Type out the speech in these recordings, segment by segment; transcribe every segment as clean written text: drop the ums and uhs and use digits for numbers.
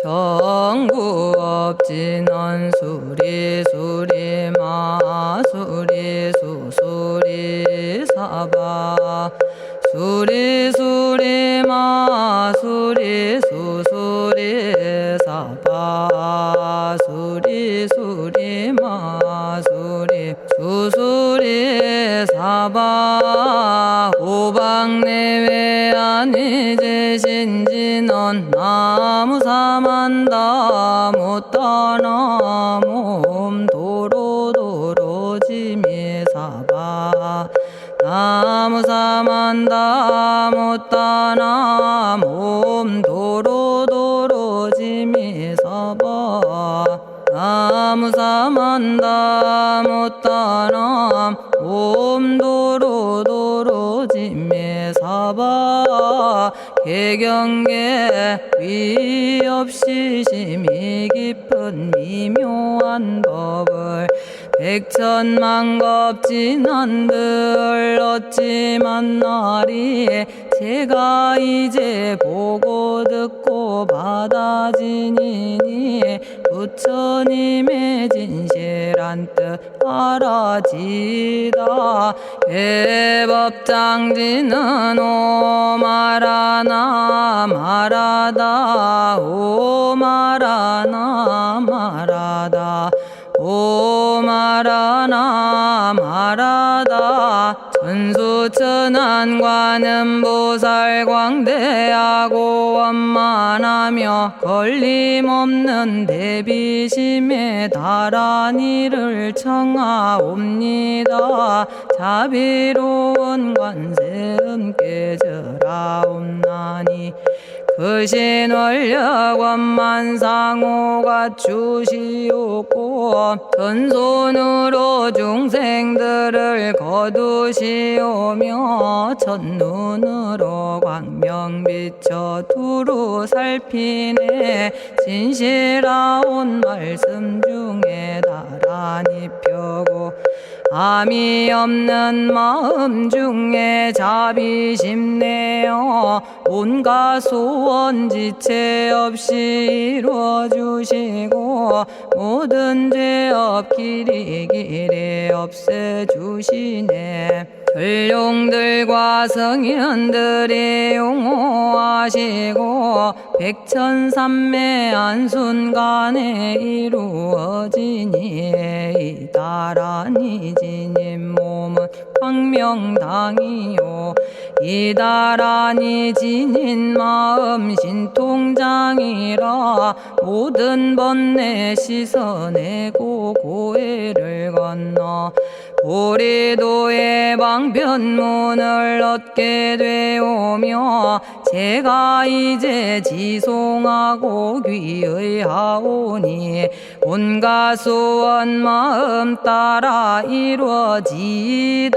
정구업진원 수리수리 마수리 수수리 사바 수리수리 마수리 수수리 사바 수리수리 마수리 수수리 사바 오방내외 안위제신진원 나무사만다 못다나 몸 도로도로지미사바 나무사만다 못다나 몸 도로도로지미사바 나무사만다 못다나 몸 도로도로지미사바 개경계 위없이 심히 깊은 미묘한 법을 백천만겁진한들 어찌 만나리 제가 이제 보고 듣고 받아지니니 부처님의 진실한 뜻 알아지다 대법장지는 오마라나 마라다 오마라나 마라다 오마라나 마라다 천수천안관음보살 광대하고 원만하며 걸림없는 대비심에 달한 이를 청하옵니다. 자비로운 관세음께 절하옵나니 그신 원력 원만상호가 주시옵고 전손으로 중생들을 거두시오며 첫눈으로 광명 비쳐 두루 살피네 진실하온 말씀 중에 나란히 펴고 암이 없는 마음 중에 자비심 내어 온갖 소원 지체 없이 이루어주시고 모든 죄업 길이 없애주시네. 전룡들과 성현들이 용호하시고 백천삼매 한순간에 이루어지니 이다라니 지님 몸은 광명당이요 이다라니 지닌 마음 신통장이라 모든 번뇌 씻어내고 고해를 건너 보리도의 방편문을 얻게 되오며 제가 이제 지송하고 귀의하오니 온갖 소원 마음 따라 이루어지다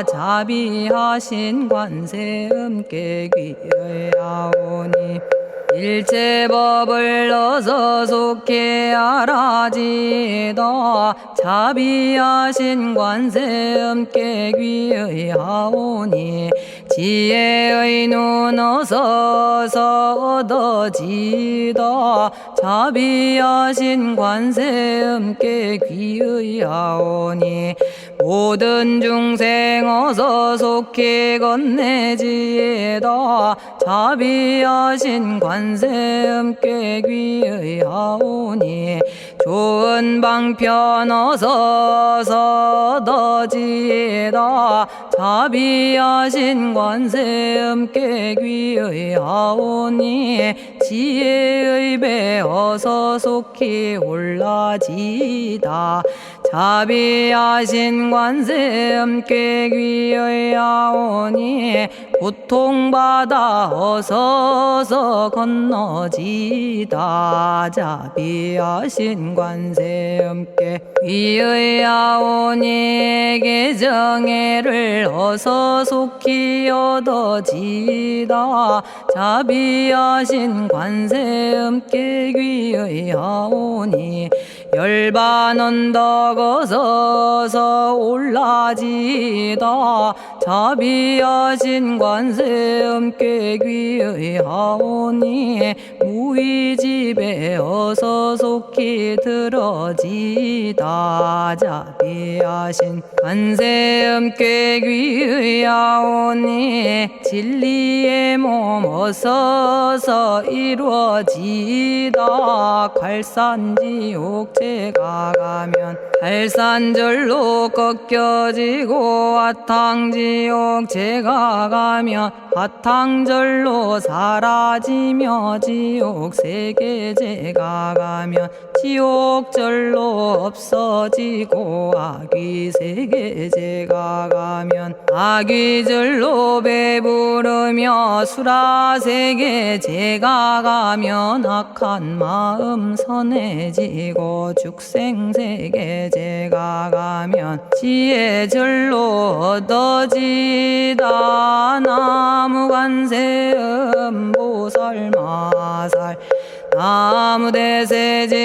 자비하신 관세음께 귀의하오니 일체법을 어서 속히 알아지다 자비하신 관세음께 귀의하오니 지혜의 눈 어서 얻어지다 자비하신 관세음께 귀의하오니 모든 중생 어서 속히 건네지다 자비하신 관세음께 귀의하오니 좋은 방편 어서 얻어지다 자비하신 관세음께 귀의하오니 지혜의 배 어서 속히 올라지다 자비하신 관세음께 귀의하오니 고통받아 어서 건너지다 자비하신 관세음께 귀의하오니 개정애를 어서 속히 얻어지다 자비하신 관세음께 귀의하오니 열반 언덕 어서서 올라지다 자비하신 관세음께 귀의하오니 무의집에 어서 속히 들어지다 자비하신 관세음께 귀의하오니 진리의 몸 어서서 이루어지다 갈산지옥제가 가면 갈산절로 꺾여지고 화탕지옥제가 가면 화탕절로 사라지며 지옥세계제가 가면 지옥절로 없어지고 아귀세계제가 가면 아귀절로 배부르며 수라세계제가 가면 악한 마음 선해지고 죽생세계제가 가면 지혜절로 얻어지다 나무관세음 보살마살 나무대세제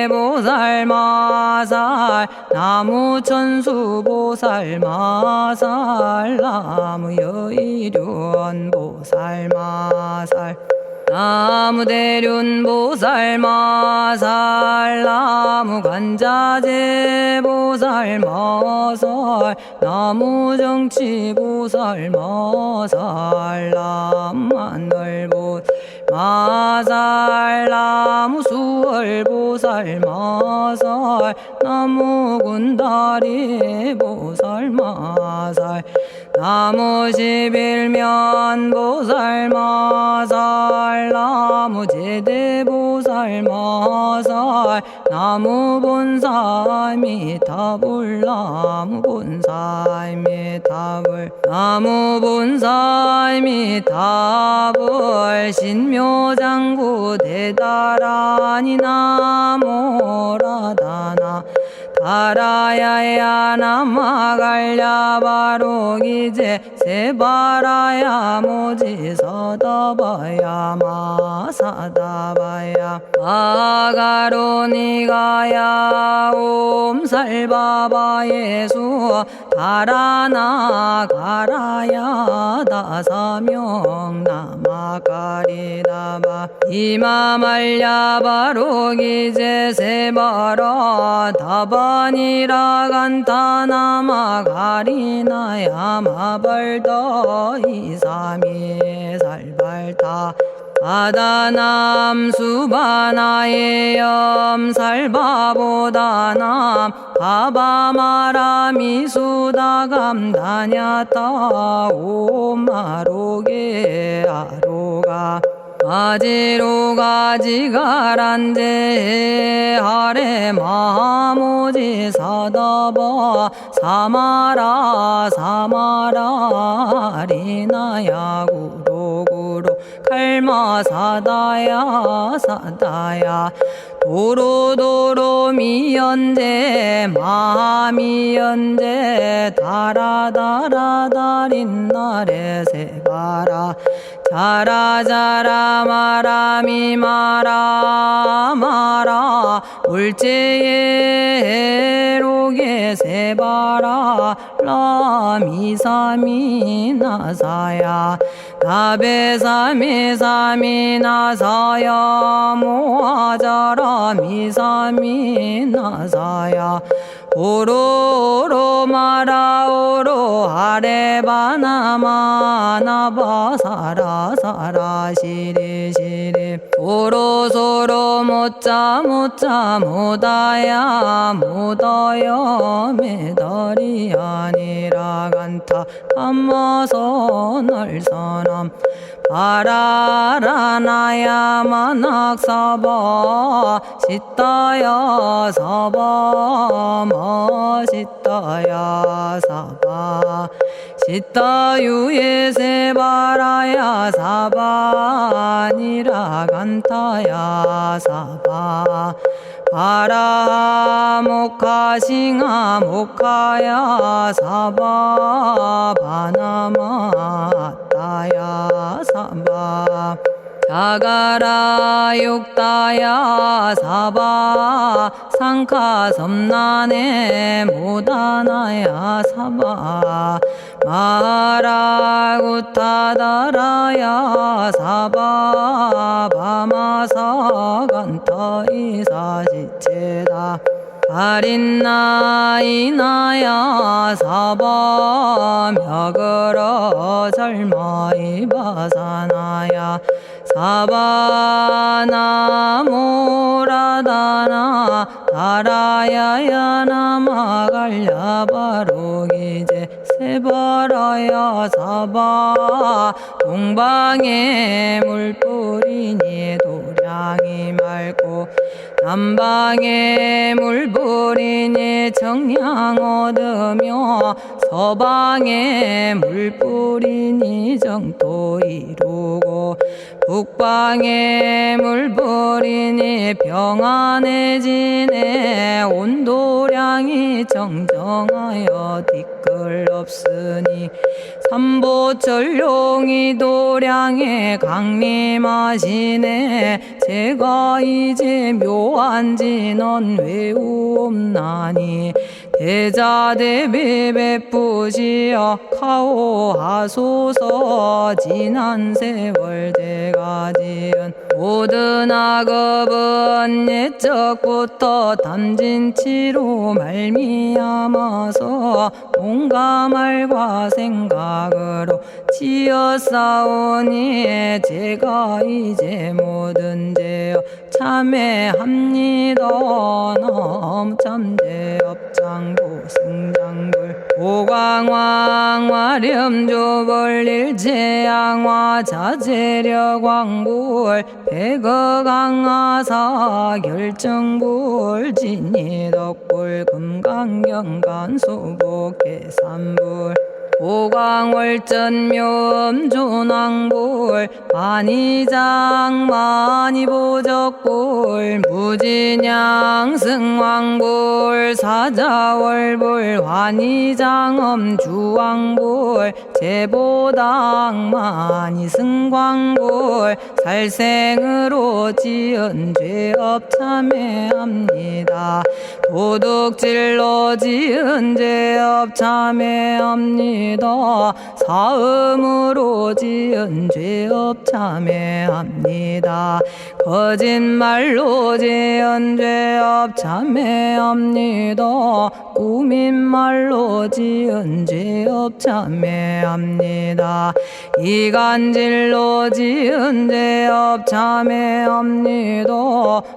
보살마살 나무천수 보살마살 나무여의륜 보살마살 나무대륜 보살마살 나무관자재 보살마살 나무정치 보살마살 나무하늘 보살마살 나무수월 보살마살 나무군다리 보살마살 나무십일면 보살마살 나무제대 보살마살 나무본사미타불 나무본사미타불 나무본사미타불 신묘장구 대다라니 나모라다나 다라야야 나마갈야바로기제 세바라야 모지서다바야 마사다바야 마가로니가야 옴살바바예수 다라나 가라야 다사명 나마가리다바 이마말야바로기제 세바라 다바니라 간타나마 가리나야 마발더 이사미 살발타 바다남 수바나의 염살바보다남 바바마라미 수다감다냐타 오마로게 아로가 아지로가 지가란데 하레 마모지 사다바 사마라 사마라 리나야 구로구로 칼마 사다야 사다야 도로도로 미연제 마미연제 다라다라다린나레 세바라 자라자라 마라미 마라 울제에 로게 세바라 라미사미 나사야 나베사미사미 나사야 모아자라 미사미 나사야 오로로 마라오로 아레바나마 나바사라 사라 시리 시리 오로소로 못자 못자 못다야 못다야 메달이 아니라 간타 담마서 날사람 바라라나야 만학사바 시타야 사바 마시타야 사바 시타유예 세바라야 사바니라 간타야 사바 바라 모카싱아 모카야 사바 바나마 따야 사바 자가라 육다야 사바 상카 섬난에 모다나야 사바 마라구타다라야 사바 바마사간타 이사지체다 아린나이나야 사바 며그러 절마이바사나야 사바나모라다나 다라야야 나마갈야바로기제 세바라야 사바 동방에 물뿌리니 도량이 맑고 남방에 물뿌리니 정량 얻으며 서방에 물뿌리니 정토 이루고 북방에 물뿌리니 평안해지네 온도량이 정정하여 뒤끌 없으니 삼보철룡이 도량에 강림하시네 제가 이제 묘한 진언 외우옵나니 대자대비 베푸시어 카오하소서 지난 세월 제가 지은 모든 악업은 옛적부터 담진치로 말미암아서 온갖 말과 생각으로 지었사오니 제가 이제 모든 죄여 참회합니다. 넘참제업장고 승장불 오광왕 화렴조벌 일제양화 자재력왕불 백어강하사 결정불 진이덕불 금강경간 수복계산불 오광월전묘음존왕불 만이장 만이보적불 무진양승왕불 사자월불 환희장엄주왕불 제보당 만이승광불 살생으로 지은 죄업 참회합니다. 도둑질로 지은 죄업 참회합니다. 사음으로 지은 죄업 참회합니다. 거짓말로 지은 죄업 참회합니다. 꾸민말로 지은 죄업 참회합니다. 이간질로 지은 죄업 참회합니다.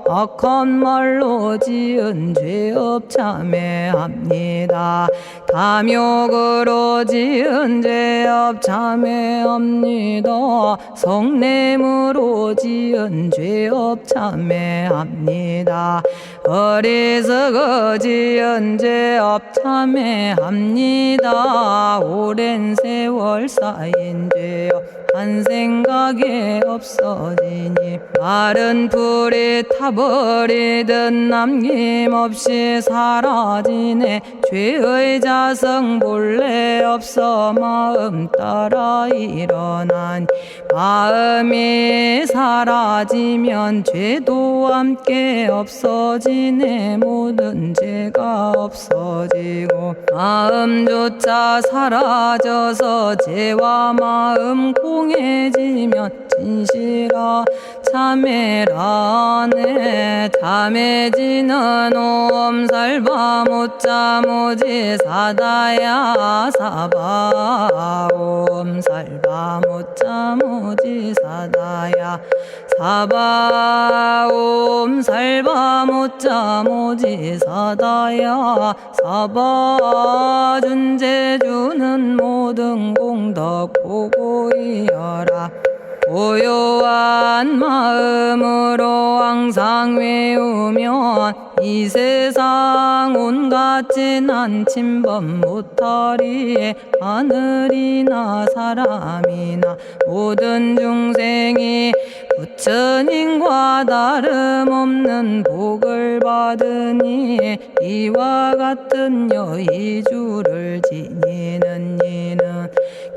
악한 말로 지은 죄업 참회합니다. 탐욕으로 지은 죄업 참회합니다. 성냄으로 지은 죄업 참회합니다. 어리석어 지은 죄업 참회합니다. 오랜 세월 쌓인 죄업 한 생각에 없어지니 마른 풀이 타버리듯 남김없이 사라지네. 죄의 자성 본래 없어 마음 따라 일어나니 마음이 사라지면 죄도 함께 없어지네. 모든 죄가 없어지고 마음조차 사라져서 죄와 마음 공해지면 진실아 참회라네. 참해지는 옴살바 못자 모지 사다야 사바 옴살바 못자 모지 사다야 사바 옴살바 못자 모지 사다야 사바 준제주는 모든 공덕 보고이여라. 고요한 마음으로 항상 외우면 이 세상 온갖 진한 침범 못하리. 하늘이나 사람이나 모든 중생이 부처님과 다름없는 복을 받으니 이와 같은 여의주를 지니는 이는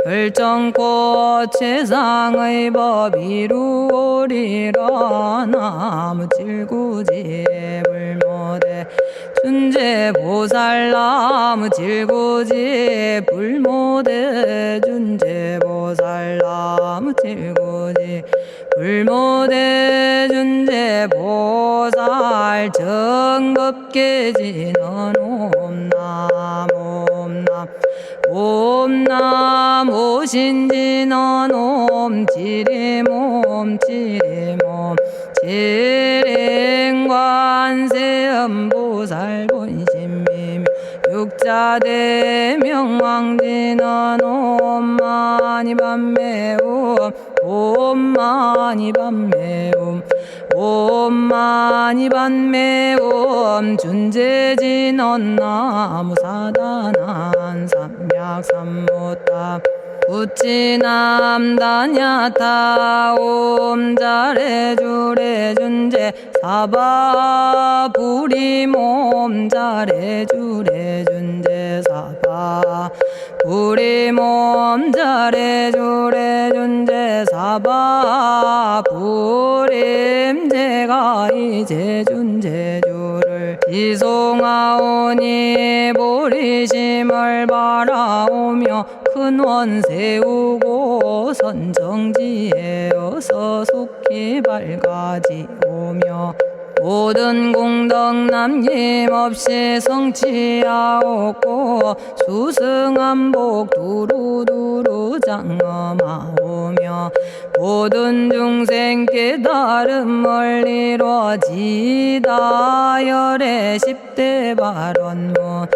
결정코 최상의 법 이루오리라. 나무 질구지 불모대 준재보살. 나무 질구지 불모대 준재보살. 나무 질구지 불모대 준재보살. 정법계지는 옴남 옴남 옴남 오신지는 옴 지리몸 지리몸 지랭관세음보살 본심미묘 육자대명왕지는 옴마니밤매옴 옴마니밤매옴 옴마니밤매옴 준재진언 나무사단한 삼약삼무타 우치남다냐타 옴자레주레 준재 사바부리몸 자레주레 준재 사바 부리몸 자레주레 준재 사바 부림. 제가 이제 준재주를 지송하오니 보리심을 바라오며 큰 원 세우고 선정지에 어서 속히 밝아지오며 모든 공덕 남김없이 성취하옵고 수승한복 두루두루 장엄하오며 모든 중생 깨달음을 이루어지다. 열의 10대 발언문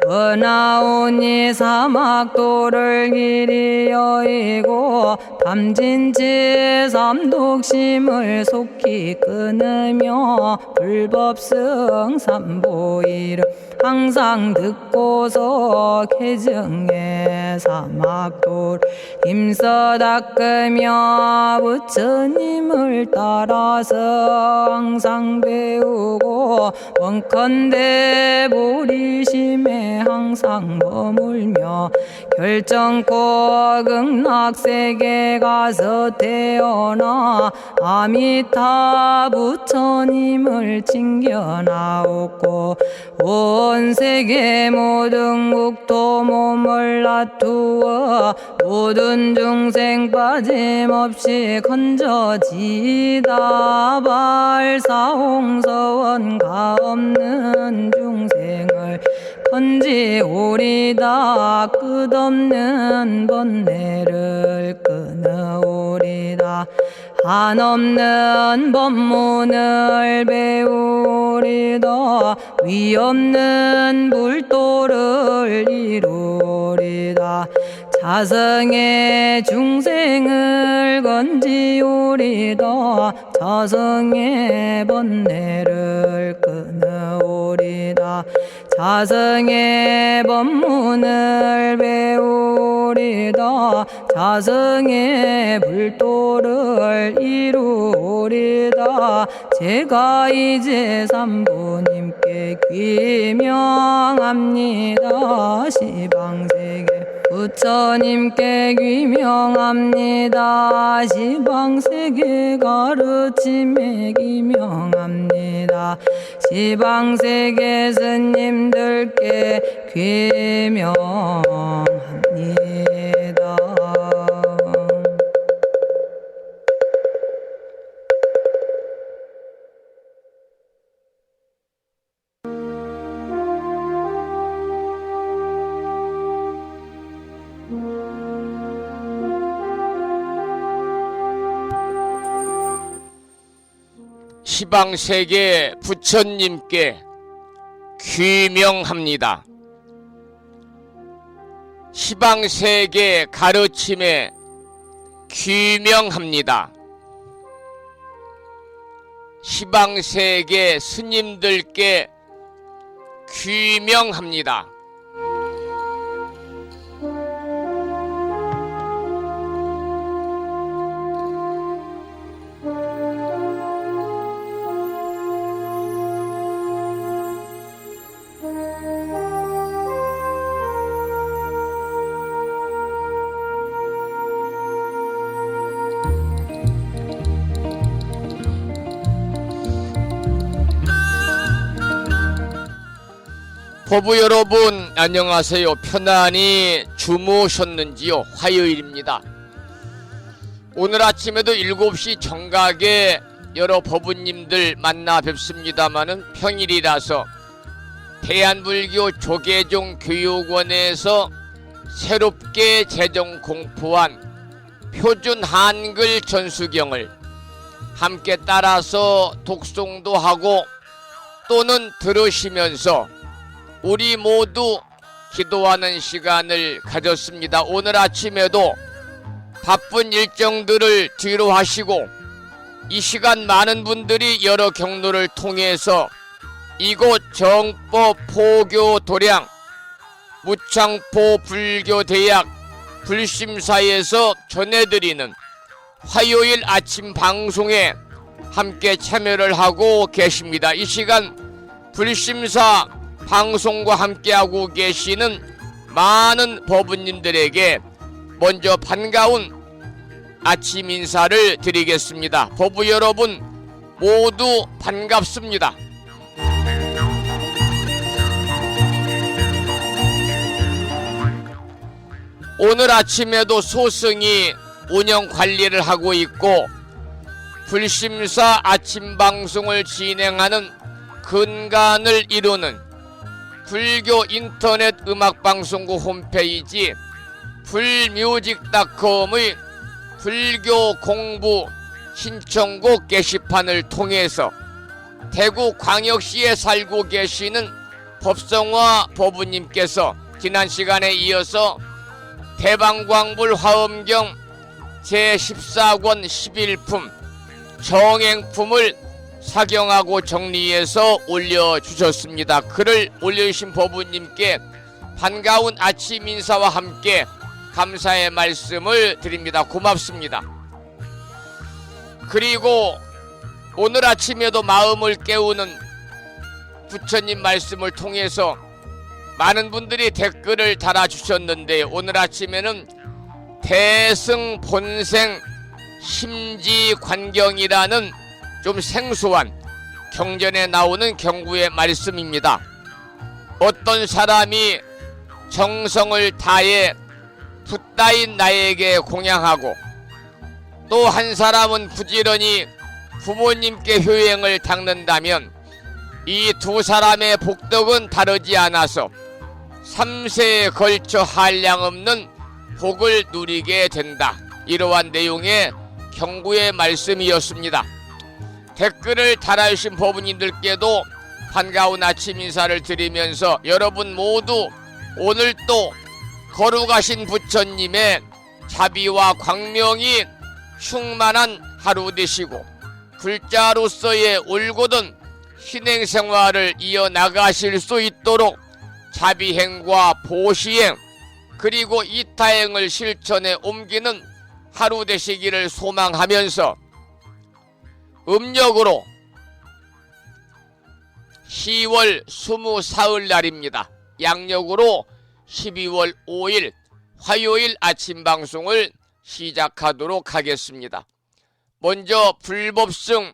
은하오니 사막도를 길이 여의고 탐진치 삼독심을 속히 끊으며 불법승 삼보이를 항상 듣고서 개정의 사막도를 힘써 닦으며 부처님을 따라서 항상 배우고 원컨대 보리심에 항상 머물며 결정코 극락세계 가서 태어나 아미타 부처님을 징견하옵고 온 세계 모든 국토 몸을 놔두어 모든 중생 빠짐없이 건져지다. 발사홍서원 가없는 중생을 건지오리다. 끝없는 번뇌를 끊어오리다. 한없는 법문을 배우리다. 위없는 불도를 이루리다. 자성의 중생을 건지오리다. 자성의 번뇌를 끊어오리다. 자성의 법문을 배우리다. 자성의 불도를 이루리다. 제가 이제 삼부님께 귀명합니다. 시방세계 부처님께 귀명합니다. 시방세계 가르침에 귀명합니다. 시방세계 스님들께 귀명합니다. 시방세계 부처님께 귀명합니다. 시방세계 가르침에 귀명합니다. 시방세계 스님들께 귀명합니다. 법부 여러분 안녕하세요. 편안히 주무셨는지요? 화요일입니다. 오늘 아침에도 7시 정각에 여러 법부님들 만나 뵙습니다마는 평일이라서 대한불교 조계종 교육원에서 새롭게 제정 공포한 표준 한글 전수경을 함께 따라서 독송도 하고 또는 들으시면서 우리 모두 기도하는 시간을 가졌습니다. 오늘 아침에도 바쁜 일정들을 뒤로 하시고 이 시간 많은 분들이 여러 경로를 통해서 이곳 정법 포교 도량 무창포 불교대학 불심사에서 전해드리는 화요일 아침 방송에 함께 참여를 하고 계십니다. 이 시간 불심사 방송과 함께하고 계시는 많은 법부님들에게 먼저 반가운 아침 인사를 드리겠습니다. 법부 여러분 모두 반갑습니다. 오늘 아침에도 소승이 운영 관리를 하고 있고 불심사 아침 방송을 진행하는 근간을 이루는 불교 인터넷 음악방송국 홈페이지 불뮤직닷컴의 불교 공부 신청곡 게시판을 통해서 대구 광역시에 살고 계시는 법성화 법부님께서 지난 시간에 이어서 대방광불 화엄경 제14권 11품 정행품을 사경하고 정리해서 올려주셨습니다. 글을 올려주신 법부님께 반가운 아침 인사와 함께 감사의 말씀을 드립니다. 고맙습니다. 그리고 오늘 아침에도 마음을 깨우는 부처님 말씀을 통해서 많은 분들이 댓글을 달아주셨는데 오늘 아침에는 대승 본생 심지관경이라는 좀 생소한 경전에 나오는 경구의 말씀입니다. 어떤 사람이 정성을 다해 붓다인 나에게 공양하고 또 한 사람은 부지런히 부모님께 효행을 닦는다면 이 두 사람의 복덕은 다르지 않아서 3세에 걸쳐 한량없는 복을 누리게 된다. 이러한 내용의 경구의 말씀이었습니다. 댓글을 달아주신 법부님들께도 반가운 아침 인사를 드리면서 여러분 모두 오늘 또 거룩하신 부처님의 자비와 광명이 충만한 하루 되시고 불자로서의 올곧은 신행생활을 이어나가실 수 있도록 자비행과 보시행 그리고 이타행을 실천에 옮기는 하루 되시기를 소망하면서 음력으로 10월 24일 날입니다. 양력으로 12월 5일 화요일 아침 방송을 시작하도록 하겠습니다. 먼저 불법승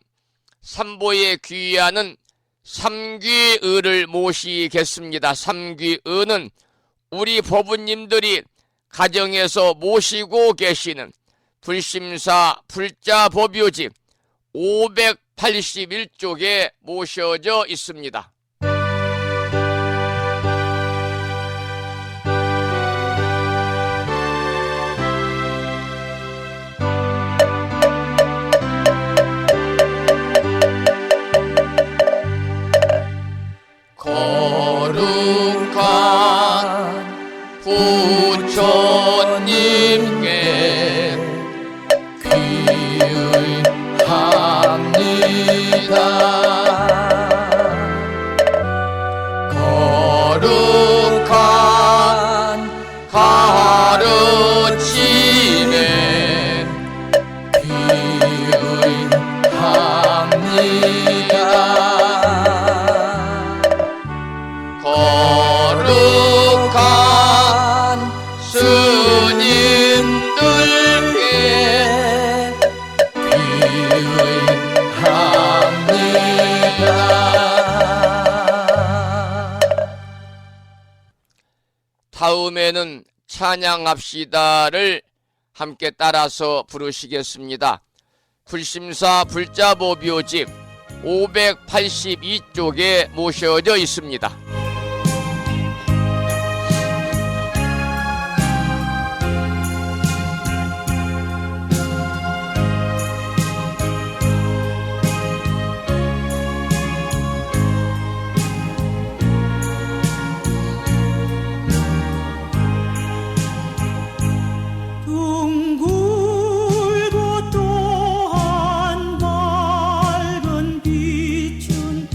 삼보에 귀의하는 삼귀의를 모시겠습니다. 삼귀의는 우리 법부님들이 가정에서 모시고 계시는 불심사 불자법요집 581쪽에 모셔져 있습니다. 거룩한 부처님께 귀의합니다. 거룩한 가르침에 귀의합니다. 다음에는 찬양합시다를 함께 따라서 부르시겠습니다. 불심사 불자보묘집 582쪽에 모셔져 있습니다. 둥글고 또한 밝은 빛은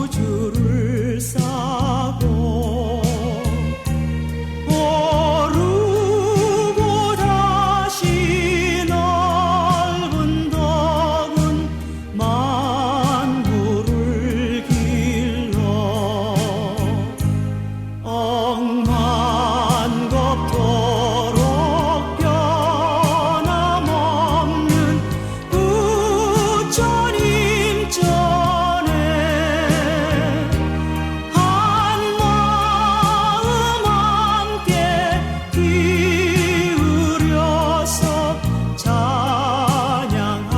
우주를 싸고 오르고 다시 넓은 덕은 만물을 길러 억만겁도록 변함없는 부처님 전에 한마음 함께 기울여서 찬양합시다.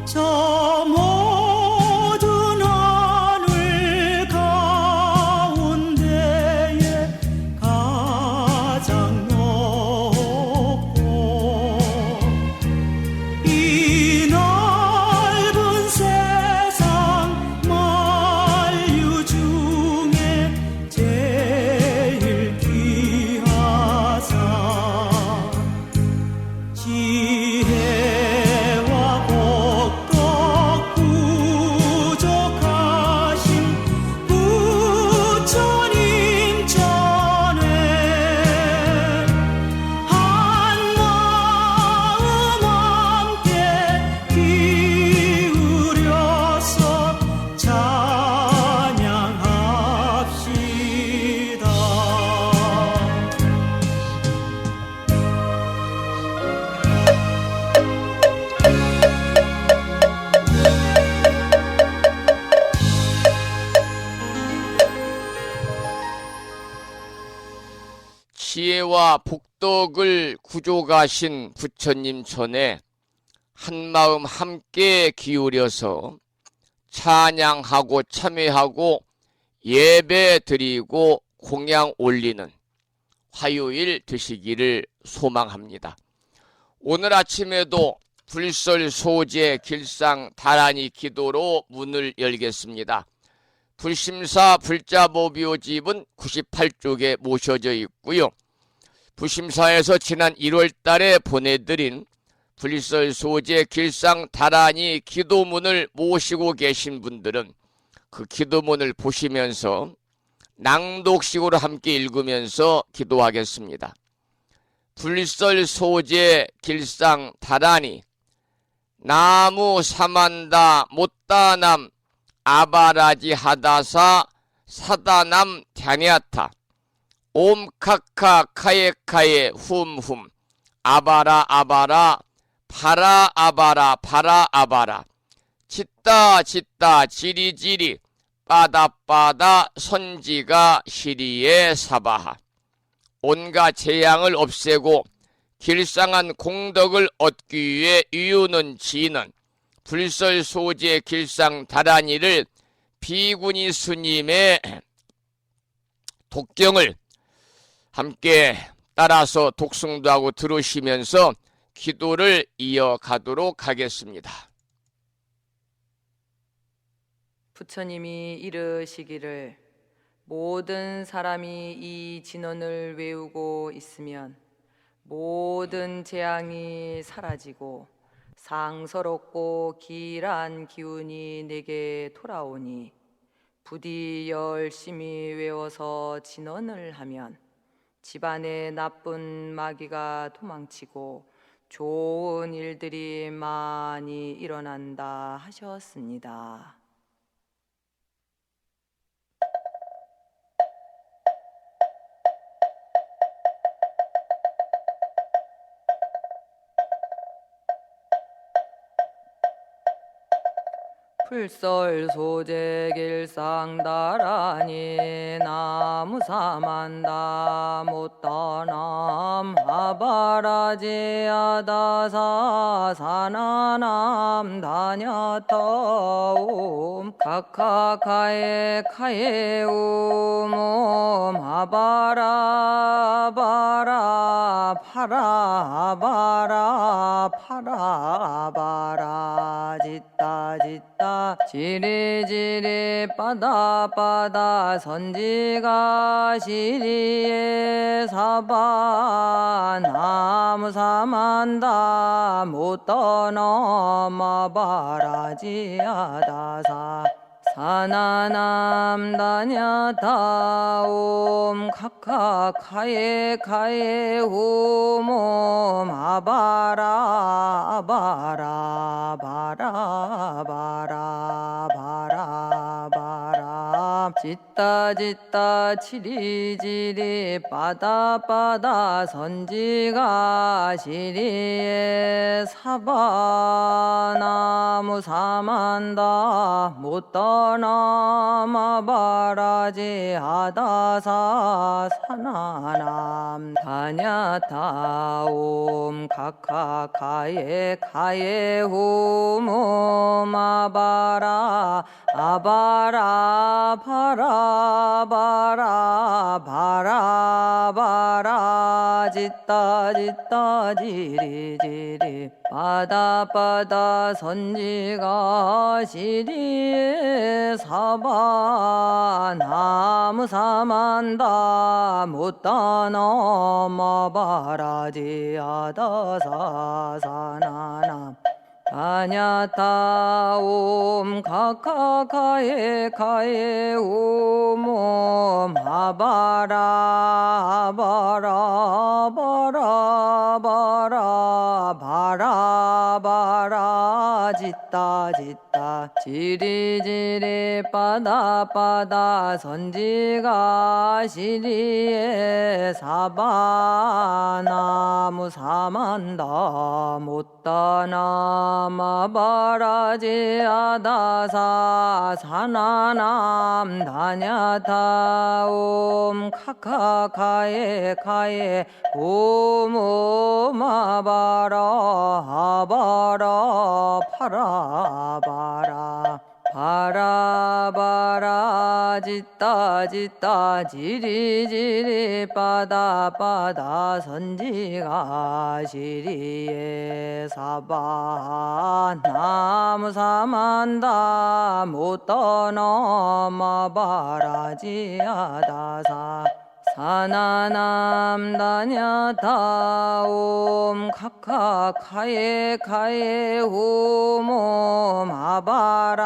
저 모든 하늘 가운데에 가장 높고 이 넓은 세상 만유 중에 제일 귀하사 지혜와 복덕 부족하신 부처님 전에 한마음 함께 기울여서 찬양합시다. 지혜와 복덕을 구족하신 부처님 전에 한마음 함께 기울여서 찬양하고 참회하고 예배 드리고 공양 올리는 화요일 되시기를 소망합니다. 오늘 아침에도 불설소재 길상 다란이 기도로 문을 열겠습니다. 불심사 불자보묘집은 98쪽에 모셔져 있고요. 부심사에서 지난 1월 달에 보내드린 불설소재 길상 다란이 기도문을 모시고 계신 분들은 그 기도문을 보시면서 낭독식으로 함께 읽으면서 기도하겠습니다. 불설소재 길상 다란이 나무 사만다 못다남 아바라지 하다사 사다남 갸냐타 옴카카 카예카예 훔훔 아바라 아바라 바라 아바라 바라 아바라 짓다 짓다 지리지리 빠다빠다 선지가 시리에 사바하. 온갖 재앙을 없애고 길상한 공덕을 얻기 위해 이유는 지는 불설소재 길상 다란이를 비구니 스님의 독경을 함께 따라서 독승도 하고 들으시면서 기도를 이어가도록 하겠습니다. 부처님이 이르시기를 모든 사람이 이 진언을 외우고 있으면 모든 재앙이 사라지고 상서롭고 길한 기운이 내게 돌아오니 부디 열심히 외워서 진언을 하면 집안에 나쁜 마귀가 도망치고 좋은 일들이 많이 일어난다 하셨습니다. 풀설 소재 길상다라니 나무사만다 못떠남 아바라지아다사 사나남 다냐떠움 카카카에 카에움 아바라바라 파라바라 파라바라 짓다 지리지리 빠다빠다 선지가 시리에 사바 나무사만다 못떠넘어바라지아다사 사나남 다냐다옴 카카카에 카에 후몸 아바라 아바라 바라 바라 바라 바라 짓다 지리지리 빠다빠다 선지가 시리에 사바나무 사만다 못떠넘어바라지 아다사 사나남 다냐다옴 카카카에 카에 후몸 아바라 아바라 바라 바라 바라 바라 짓다 지리지리 빠다빠다 선지가 시리에 사바 나무 사만다 못떠넘어바라지 아다사 사나남 다냐다옴 카카카에 카에 오몸 아바라 바라 바라 바라 바라 바라 짓다 지리지리 빠다빠다 선지가 시리에 사바 나무 사만다 못떠넘어바라지 아다사 사나남 다냐다옴 카카카에 카에 오몸 아바라 아바라 파라바라 바라바라 짓다 지리지리 빠다빠다 선지가 시리에 사바 나무 사만다 못떠넘어바라지 아다사 사나남 다냐다옴 카카카에 카에 후몸 아바라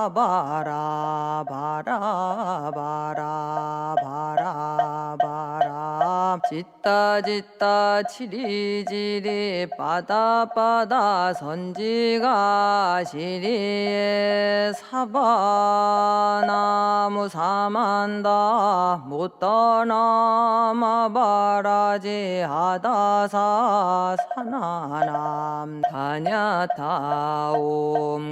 아바라 바라 바라 바라 바라 짓다 지리지리 빠다빠다 선지가 시리에 사바 나무 사만다 못떠넘어바라지 아다사 사나남 다냐다옴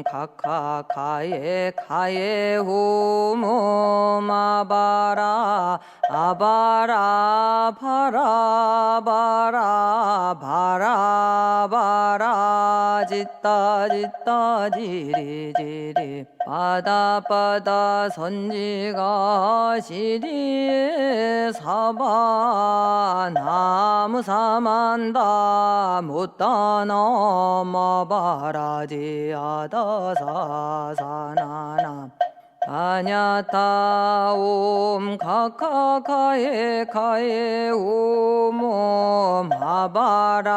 카카카에 카에 후몸 아바라 아바라 바라 바라 바라 바라 짓다 지리지리 빠다빠다 선지가 시리에 사바 나무 사만다 못떠넘어바라지 아다사 사나남 다냐타 옴 카카카에 카에 오옴 아바라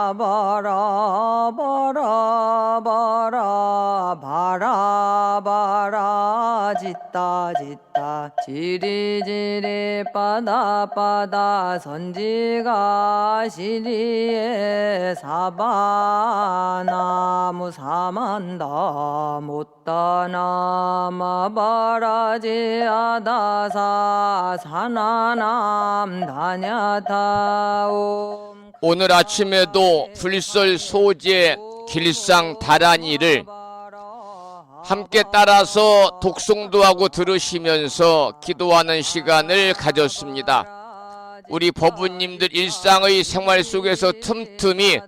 아바라 바라 바라 바라 바라 짓다 짓다 지리지리 빠다 빠다 선지가 시리에 사바나무 사만다 못다나 마바라지 아다사 사나남 다냐타옴. 오늘 아침에도 불설 소재 길상 다란이를 함께 따라서 독송도 하고 들으시면서 기도하는 시간을 가졌습니다. 우리 법부님들 일상의 생활 속에서 틈틈이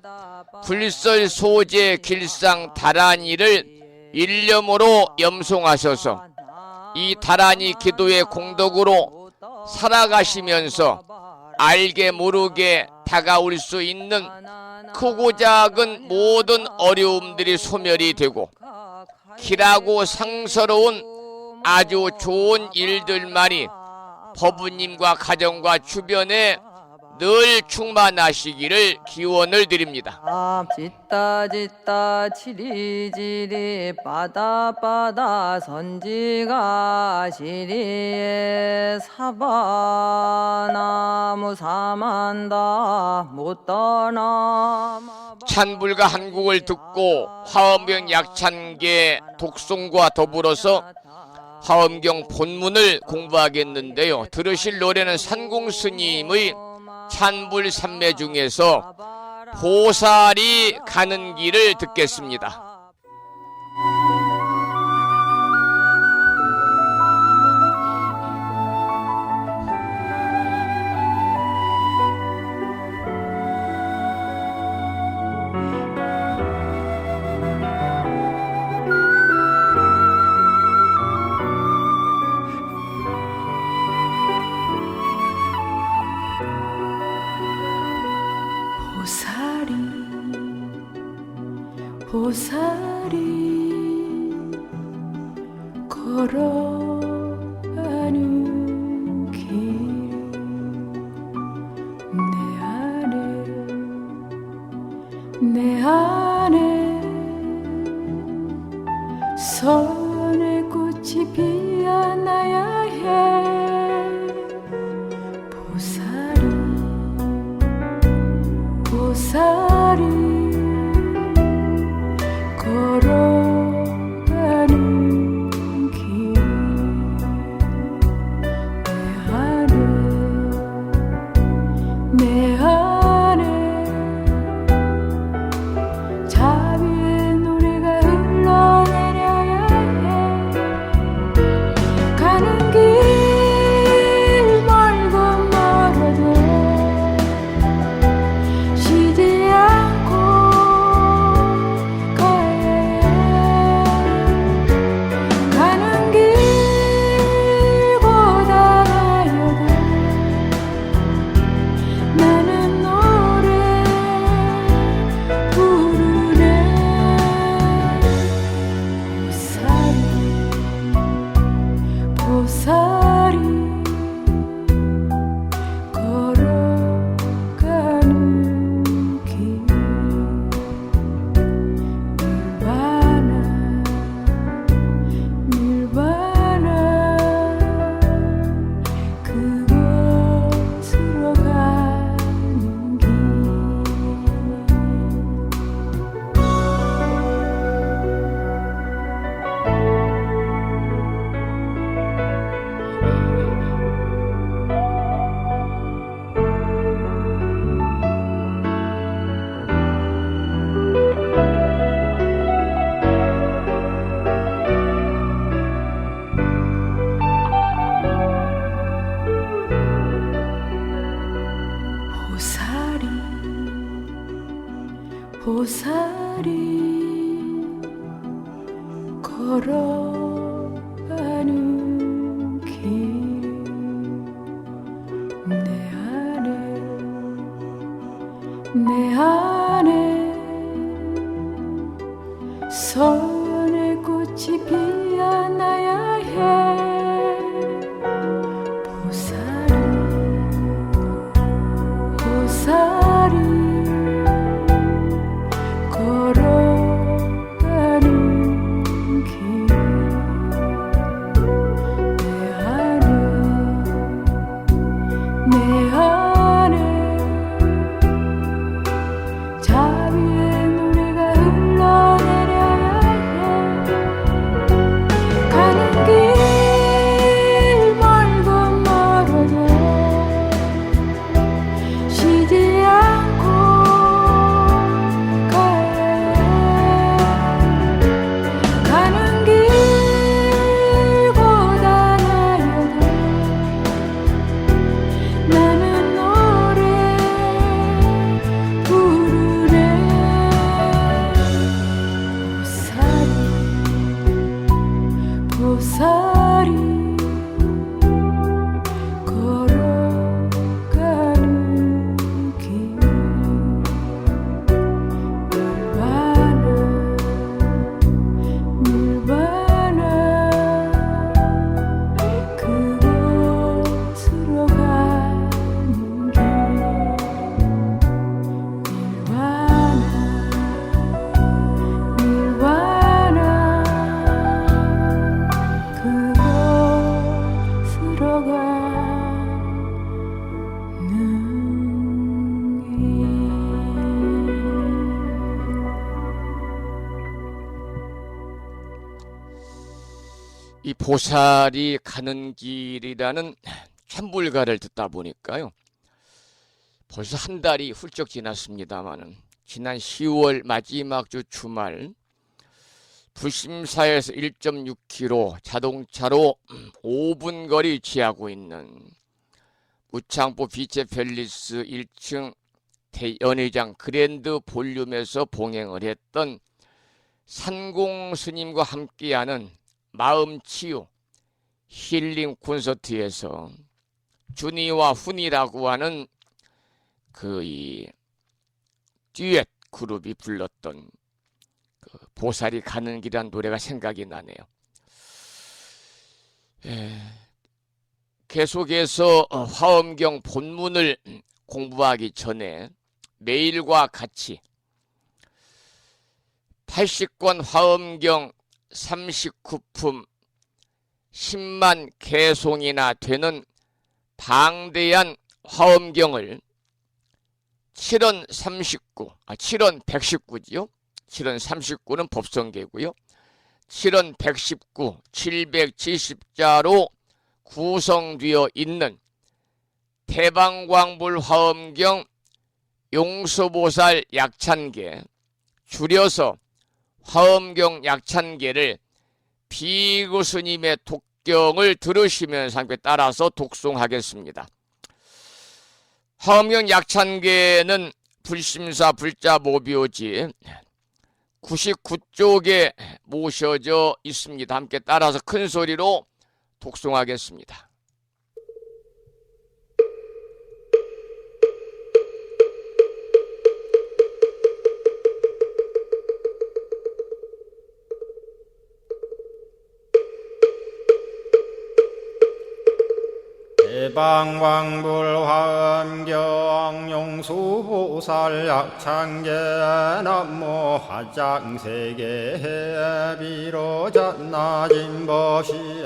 불설 소재 길상 다란이를 일념으로 염송하셔서 이 다란이 기도의 공덕으로 살아가시면서 알게 모르게 다가올 수 있는 크고 작은 모든 어려움들이 소멸이 되고 길하고 상서로운 아주 좋은 일들만이 법부님과 가정과 주변에 늘 충만하시기를 기원을 드립니다. 짓다 짓다 지리지리 빠다 빠다 선지가 시리에 사바나무 사만다 못떠나. 찬불과 한국을 듣고 화엄경 약찬계 독송과 더불어서 화엄경 본문을 공부하겠는데요. 들으실 노래는 산공스님의 찬불 삼매 중에서 보살이 가는 길을 듣겠습니다. 보살이 걸어가는 길 내 안에 선의 꽃이 피어나야 해. 보살이 걸어가는 길 내 안에 자비의 노래가 흘러내려야 해. 가는 길 멀고 멀어도 쉬지 않고 가야 해. 가는 길보다 나여도 나는 노래 부르네. 보살이 걸어가는 길 닐바나 그곳으로 가는 길. 보살이 걸어가는 길 내 안에 선의 꽃이 피어나야 이 보살이 가는 길이라는 찬불가를 듣다 보니까요. 벌써 한 달이 훌쩍 지났습니다마는 지난 10월 마지막 주 주말 불심사에서 1.6km 자동차로 5분 거리 위치하고 있는 무창포 비체 팰리스 1층 연회장 그랜드 볼륨에서 봉행을 했던 산공 스님과 함께하는 마음치유 힐링 콘서트에서 준이와 훈이라고 하는 이 듀엣 그룹이 불렀던 그 보살이 가는 길이란 노래가 생각이 나네요. 계속해서 화엄경 본문을 공부하기 전에 매일과 같이 80권 화엄경 39품 10만 개송이나 되는 방대한 화엄경을 7원 119지요. 7원 39는 법성계고요. 7원 119, 770자로 구성되어 있는 대방광불 화엄경 용서보살 약찬계, 줄여서 화엄경 약찬계를 비구 스님의 독경을 들으시면서 함께 따라서 독송하겠습니다. 화엄경 약찬계는 불심사 불자 모비오지 99쪽에 모셔져 있습니다. 함께 따라서 큰 소리로 독송하겠습니다. 대방광불 화엄경 용수보살 약찬계 남모 화장세계 비로잔나진 법시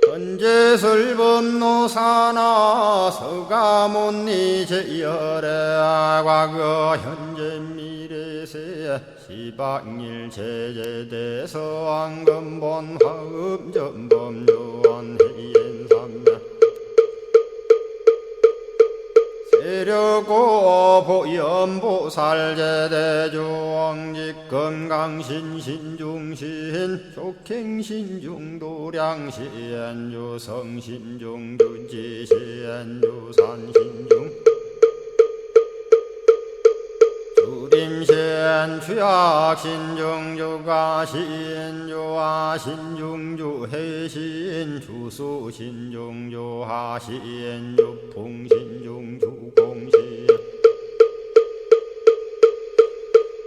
현재설법노사나 서가몬니 제열의 과거 현재 미래세 시방일 제제대서 왕금본 화음전범 요한해인삼매 세력고 보연보살 제대주왕직 건강신신중신 족행신중도량신 유성신중 주지신 유산신중 주림신 주약신중 주가신 주하신중 주해신 주수신중 주하신 주풍신중 주공신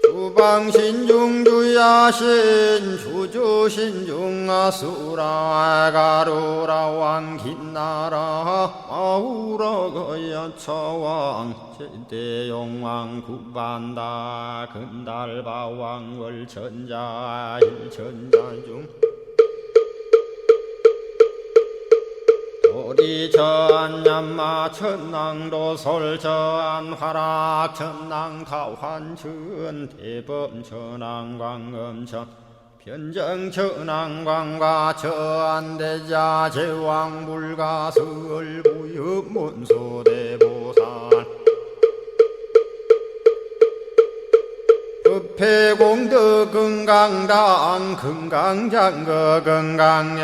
주방신중 주야신 주주신중 아수라 가루라 왕긴나라 아우라 거야차왕 제대용왕 구반다 근달바왕 월천자 일천자중 도리천냠마 천낭도솔천 화락 천낭타환천 대범천왕 광음천 변정천왕광과 천대자 제왕불가 설부엽문소대보살 급회공덕 금강당 금강장거 금강예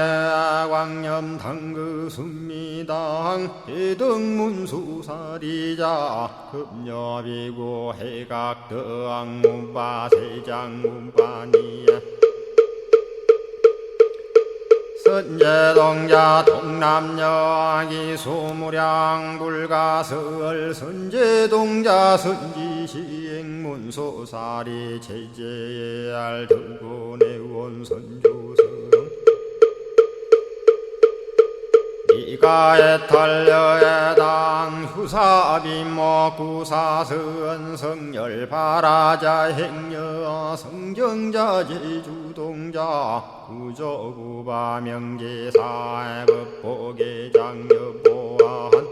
광염당그 순미당 해등문수사리자 급여비고 해각덕 문바세장 문바니야 선제동자 동남여기 소무량 불가설 선제동자 선지시행문소사리 제제알 들고내원 선조성 이가에 탈려에당 후사비모 구사선 성열바라자 행여 성정자 제주 유동자 구조구바 명제사의 법보계장 여보한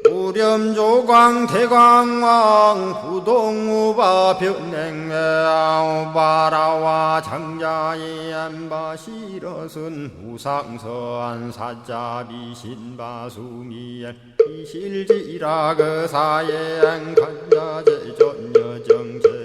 우렴조광 대광왕 부동우바 변행우바라와 장자의 안바시러슨 우상서한 사자비 신바수미엘 이실지라 그 사예행 간자제전여정제야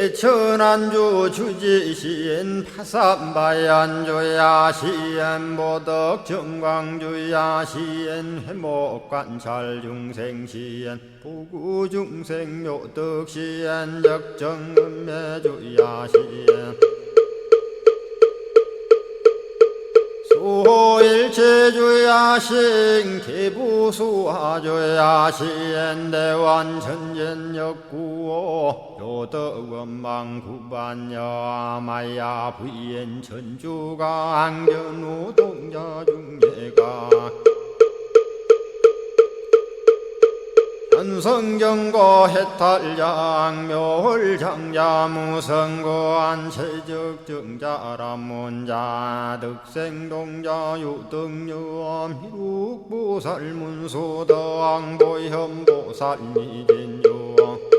대천안주 주지시엔 파산바얀주야 시엔 보덕 정광주야 시엔 회목관찰 중생시엔 부구중생 요덕시엔 적정음매주야 시엔 소일체주야신 개부수하주야신 대완천전역구오 요덕원망구반여 마야 부인 천주가 안견우 동자중예가 현성경고 해탈장 묘홀장자 무성고한 체적정자람문자 득생동자 유등유엄 희룩보살문수덕보현보살미진유엄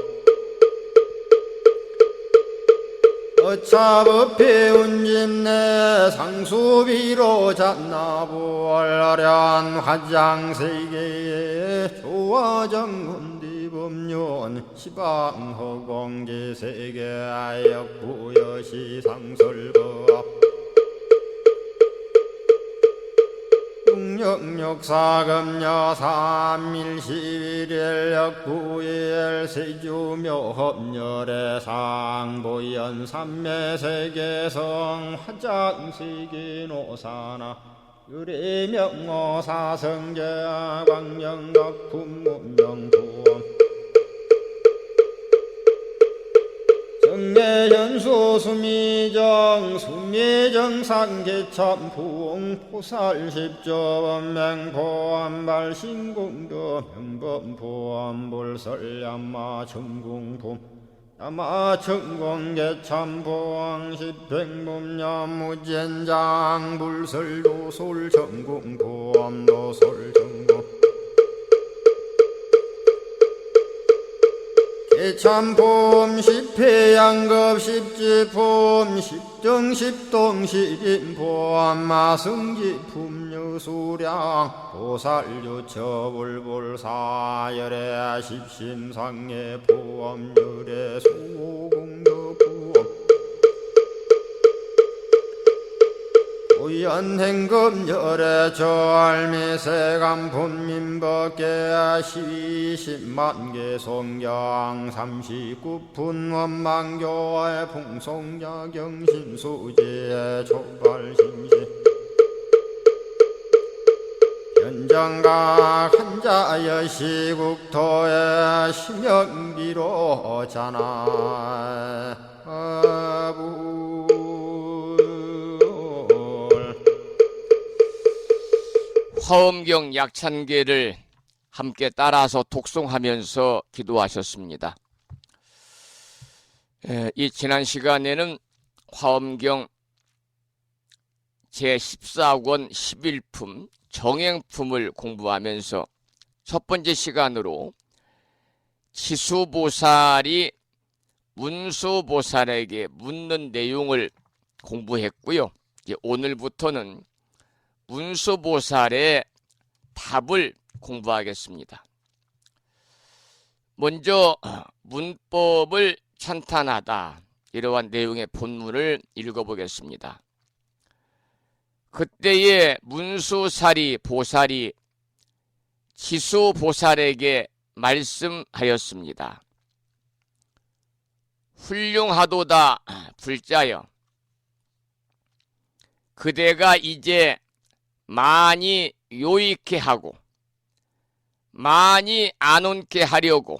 어차법회 운집내 상수비로 잡나부얼련 화장세계에 조화정운디법륜 시방허공제세계 역부여시상설법 육력사금여 삼일시일 역부일 세주묘법열의 상보연 삼매세계성 화장세계노사나 유래명어사성제 광명각품문명부엄 정례현수 수미정 수미정상계참풍 포살십조원맹포암발신공도 명범포암불설야마 천궁품 야마천공계참포항 십행범야무젠장 불설도솔천궁포암도솔천궁 개참폼 십회양급 십지폼 십정십동 십인폼 마승지품 유수량 보살유처불불사열의 십심상의 포함열의 수공덕부엄 오연행금열의 저알미세간품민법계 시십만개 송경 39분 원망교의 풍송야경신수지의 촉발신시 현정각 한자여 시국토의 심영비로 자나 화엄경 약찬계를 함께 따라서 독송하면서 기도하셨습니다. 이 지난 시간에는 화엄경 제14권 11품 정행품을 공부하면서 첫 번째 시간으로 지수보살이 문수보살에게 묻는 내용을 공부했고요. 이제 오늘부터는 문수보살의 답을 공부하겠습니다. 먼저 문법을 찬탄하다 이러한 내용의 본문을 읽어보겠습니다. 그때에 문수사리 보살이 지수보살에게 말씀하였습니다. 훌륭하도다 불자여, 그대가 이제 많이 요익해 하고 많이 안온케 하려고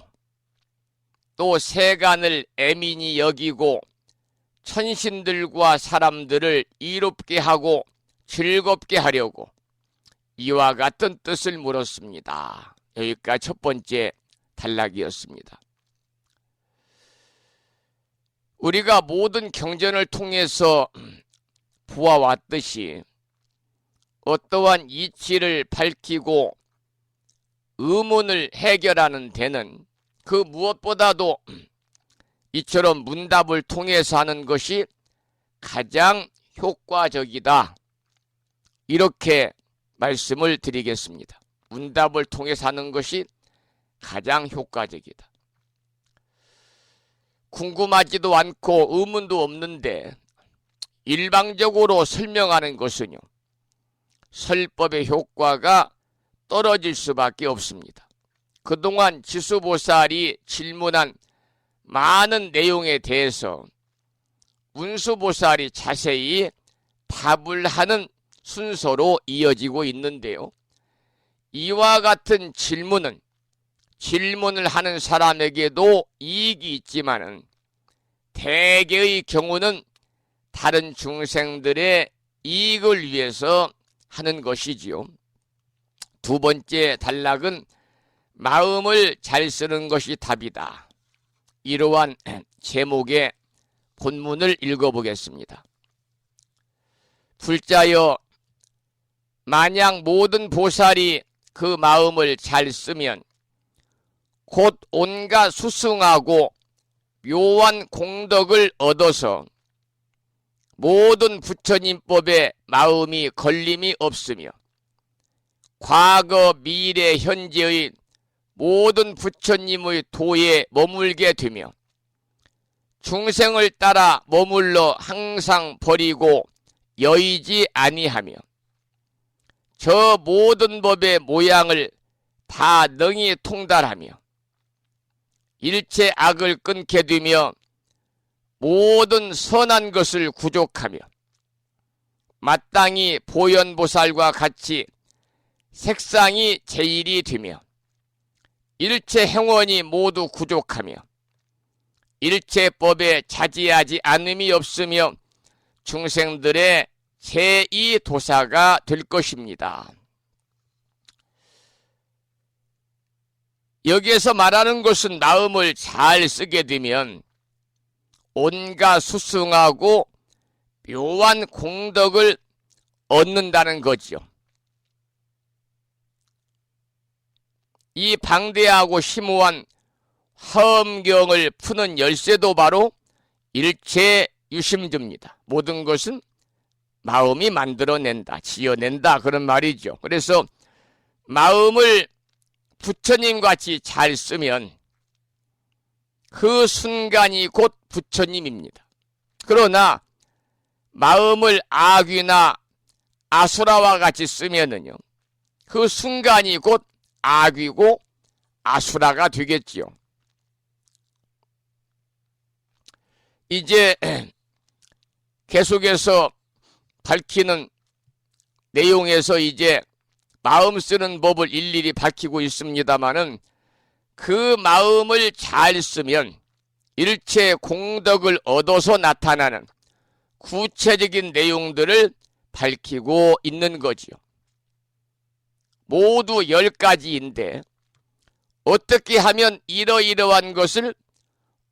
또 세간을 애민히 여기고 천신들과 사람들을 이롭게 하고 즐겁게 하려고 이와 같은 뜻을 물었습니다. 여기까지 첫 번째 단락이었습니다. 우리가 모든 경전을 통해서 보아왔듯이 어떠한 이치를 밝히고 의문을 해결하는 데는 그 무엇보다도 이처럼 문답을 통해서 하는 것이 가장 효과적이다. 이렇게 말씀을 드리겠습니다. 문답을 통해서 하는 것이 가장 효과적이다. 궁금하지도 않고 의문도 없는데 일방적으로 설명하는 것은요, 설법의 효과가 떨어질 수밖에 없습니다. 그동안 지수보살이 질문한 많은 내용에 대해서 운수보살이 자세히 답을 하는 순서로 이어지고 있는데요. 이와 같은 질문은 질문을 하는 사람에게도 이익이 있지만은 대개의 경우는 다른 중생들의 이익을 위해서 하는 것이지요. 두 번째 단락은 마음을 잘 쓰는 것이 답이다. 이러한 제목의 본문을 읽어보겠습니다. 불자여, 만약 모든 보살이 그 마음을 잘 쓰면 곧 온갖 수승하고 묘한 공덕을 얻어서 모든 부처님법에 마음이 걸림이 없으며 과거, 미래, 현재의 모든 부처님의 도에 머물게 되며 중생을 따라 머물러 항상 버리고 여의지 아니하며 저 모든 법의 모양을 다 능히 통달하며 일체 악을 끊게 되며 모든 선한 것을 구족하며 마땅히 보현보살과 같이 색상이 제일이 되며 일체 행원이 모두 구족하며 일체 법에 자지하지 않음이 없으며 중생들의 제2도사가 될 것입니다. 여기에서 말하는 것은 마음을 잘 쓰게 되면 온갖 수승하고 묘한 공덕을 얻는다는 거죠. 이 방대하고 심오한 화엄경을 푸는 열쇠도 바로 일체 유심주입니다. 모든 것은 마음이 만들어낸다, 지어낸다, 그런 말이죠. 그래서 마음을 부처님같이 잘 쓰면 그 순간이 곧 부처님입니다. 그러나 마음을 악귀나 아수라와 같이 쓰면은요, 그 순간이 곧 악귀고 아수라가 되겠지요. 이제 계속해서 밝히는 내용에서 이제 마음 쓰는 법을 일일이 밝히고 있습니다마는 그 마음을 잘 쓰면 일체 공덕을 얻어서 나타나는 구체적인 내용들을 밝히고 있는 거지요. 모두 10가지인데 어떻게 하면 이러이러한 것을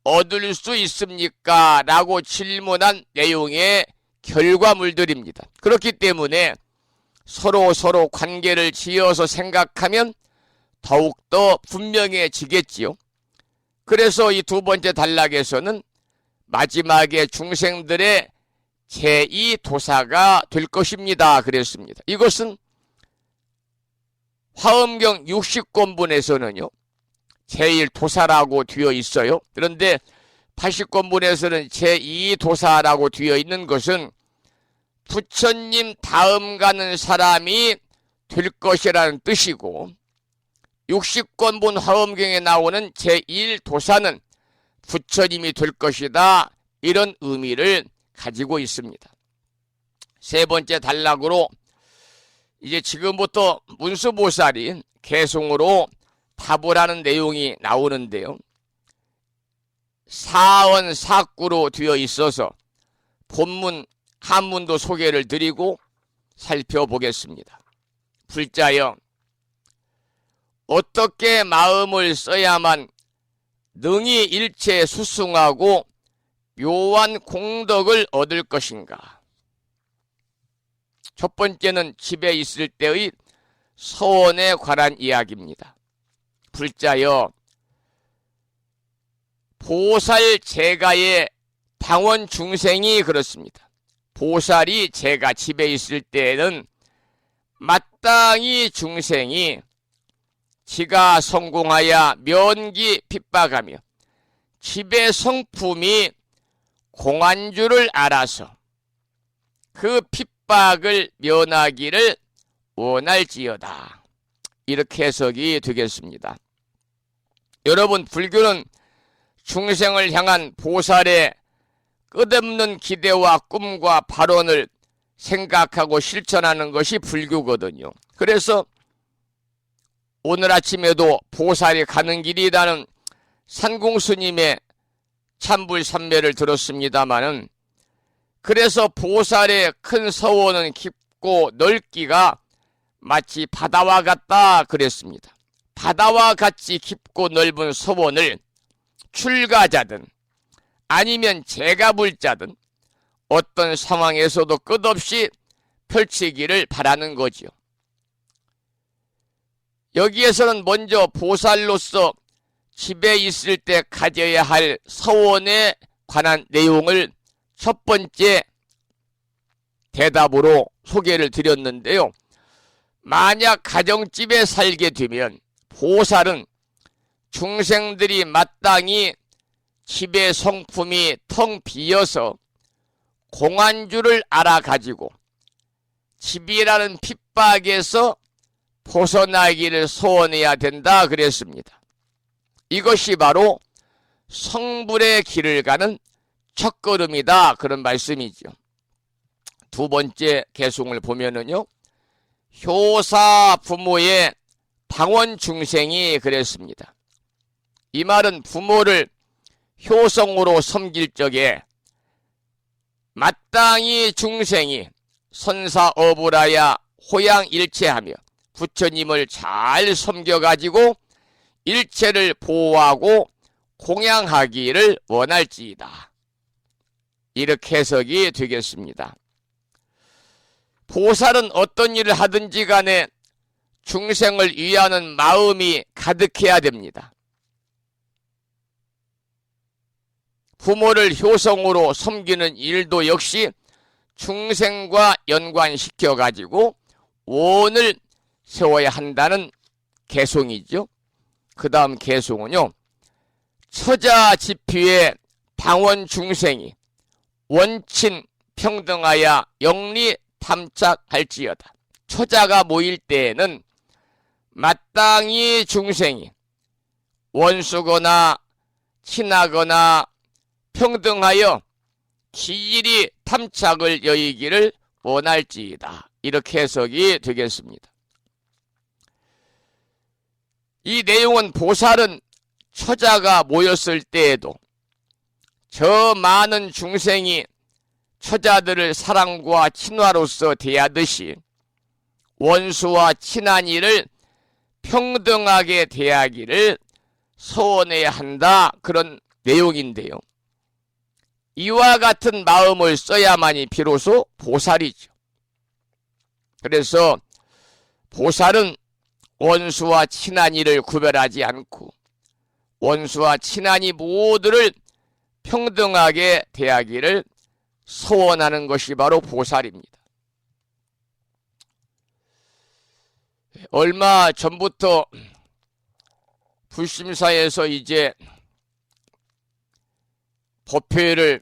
얻을 수 있습니까? 라고 질문한 내용의 결과물들입니다. 그렇기 때문에 서로 관계를 지어서 생각하면 더욱더 분명해지겠지요. 그래서 이 두 번째 단락에서는 마지막에 중생들의 제2도사가 될 것입니다. 그랬습니다. 이것은 화엄경 60권분에서는요, 제1도사라고 되어 있어요. 그런데 80권분에서는 제2도사라고 되어 있는 것은 부처님 다음 가는 사람이 될 것이라는 뜻이고, 60권분 화엄경에 나오는 제1도사는 부처님이 될 것이다, 이런 의미를 가지고 있습니다. 세 번째 단락으로 이제 지금부터 문수보살이 개송으로 답을 하는 내용이 나오는데요. 사언 사구로 되어 있어서 본문 한문도 소개를 드리고 살펴보겠습니다. 불자여, 어떻게 마음을 써야만 능히 일체 수승하고 묘한 공덕을 얻을 것인가? 첫 번째는 집에 있을 때의 서원에 관한 이야기입니다. 불자여 보살 제가의 당원 중생이 그렇습니다. 보살이 제가 집에 있을 때에는 마땅히 중생이 지가 성공하여 면기 핍박하며 집의 성품이 공한 줄을 알아서 그 핍박을 면하기를 원할지어다. 이렇게 해석이 되겠습니다. 여러분, 불교는 중생을 향한 보살의 끝없는 기대와 꿈과 발언을 생각하고 실천하는 것이 불교거든요. 그래서 오늘 아침에도 보살이 가는 길이라는 산공스님의 참불삼매를 들었습니다마는, 그래서 보살의 큰 서원은 깊고 넓기가 마치 바다와 같다 그랬습니다. 바다와 같이 깊고 넓은 서원을 출가자든 아니면 재가불자든 어떤 상황에서도 끝없이 펼치기를 바라는 거지요. 여기에서는 먼저 보살로서 집에 있을 때 가져야 할 서원에 관한 내용을 첫 번째 대답으로 소개를 드렸는데요. 만약 가정집에 살게 되면 보살은 중생들이 마땅히 집의 성품이 텅 비어서 공한 줄을 알아가지고 집이라는 핍박에서 벗어나기를 소원해야 된다 그랬습니다. 이것이 바로 성불의 길을 가는 첫걸음이다 그런 말씀이죠. 두 번째 개송을 보면은요, 효사 부모의 당원 중생이 그랬습니다. 이 말은 부모를 효성으로 섬길 적에 마땅히 중생이 선사어불하여 호양일체하며 부처님을 잘 섬겨가지고 일체를 보호하고 공양하기를 원할지이다. 이렇게 해석이 되겠습니다. 보살은 어떤 일을 하든지 간에 중생을 위하는 마음이 가득해야 됩니다. 부모를 효성으로 섬기는 일도 역시 중생과 연관시켜가지고 원을 세워야 한다는 개송이죠. 그 다음 개송은요, 처자집휘의 방원 중생이 원친 평등하여 영리 탐착할지어다. 처자가 모일 때에는 마땅히 중생이 원수거나 친하거나 평등하여 기일이 탐착을 여의기를 원할지이다. 이렇게 해석이 되겠습니다. 이 내용은 보살은 처자가 모였을 때에도 저 많은 중생이 처자들을 사랑과 친화로서 대하듯이 원수와 친한 이를 평등하게 대하기를 소원해야 한다 그런 내용인데요. 이와 같은 마음을 써야만이 비로소 보살이죠. 그래서 보살은 원수와 친한 이를 구별하지 않고 원수와 친한 이 모두를 평등하게 대하기를 소원하는 것이 바로 보살입니다. 얼마 전부터 불심사에서 이제 법회를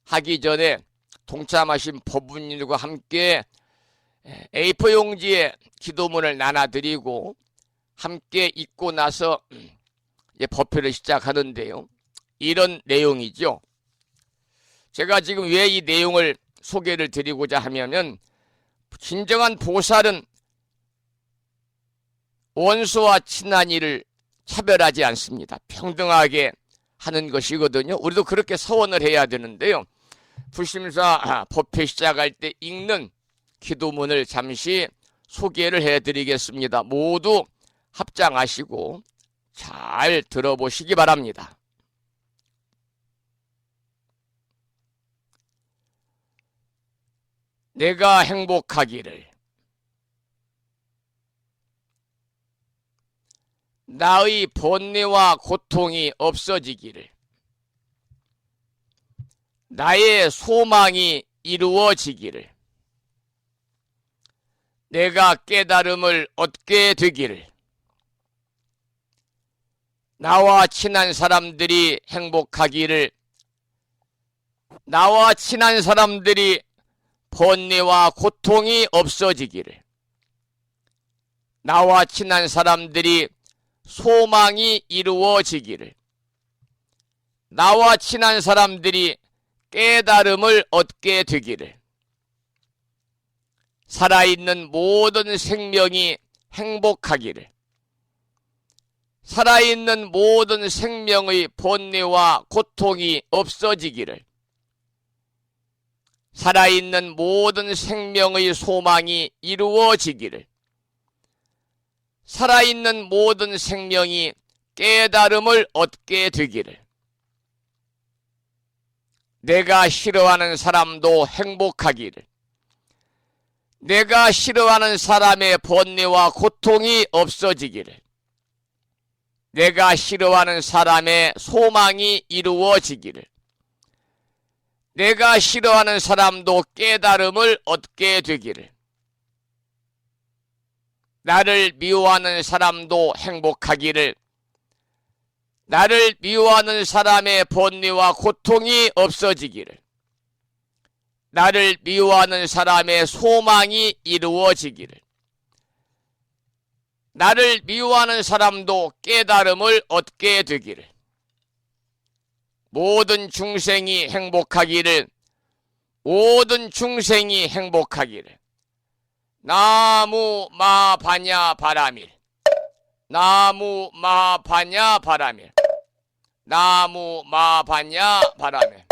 하기 전에 동참하신 법문님과 함께 A4 용지에 기도문을 나눠드리고 함께 읽고 나서 법회를 시작하는데요. 이런 내용이죠. 제가 지금 왜 이 내용을 소개를 드리고자 하면은, 진정한 보살은 원수와 친한 이를 차별하지 않습니다. 평등하게 하는 것이거든요. 우리도 그렇게 서원을 해야 되는데요. 불심사 법회 시작할 때 읽는 기도문을 잠시 소개를 해드리겠습니다. 모두 합장하시고 잘 들어보시기 바랍니다. 내가 행복하기를, 나의 번뇌와 고통이 없어지기를, 나의 소망이 이루어지기를, 내가 깨달음을 얻게 되기를, 나와 친한 사람들이 행복하기를, 나와 친한 사람들이 번뇌와 고통이 없어지기를, 나와 친한 사람들이 소망이 이루어지기를, 나와 친한 사람들이 깨달음을 얻게 되기를, 살아있는 모든 생명이 행복하기를, 살아있는 모든 생명의 번뇌와 고통이 없어지기를, 살아있는 모든 생명의 소망이 이루어지기를, 살아있는 모든 생명이 깨달음을 얻게 되기를, 내가 싫어하는 사람도 행복하기를, 내가 싫어하는 사람의 번뇌와 고통이 없어지기를, 내가 싫어하는 사람의 소망이 이루어지기를, 내가 싫어하는 사람도 깨달음을 얻게 되기를, 나를 미워하는 사람도 행복하기를, 나를 미워하는 사람의 번뇌와 고통이 없어지기를, 나를 미워하는 사람의 소망이 이루어지기를, 나를 미워하는 사람도 깨달음을 얻게 되기를, 모든 중생이 행복하기를, 모든 중생이 행복하기를. 나무 마바냐 바라밀, 나무 마바냐 바라밀, 나무 마바냐 바라밀.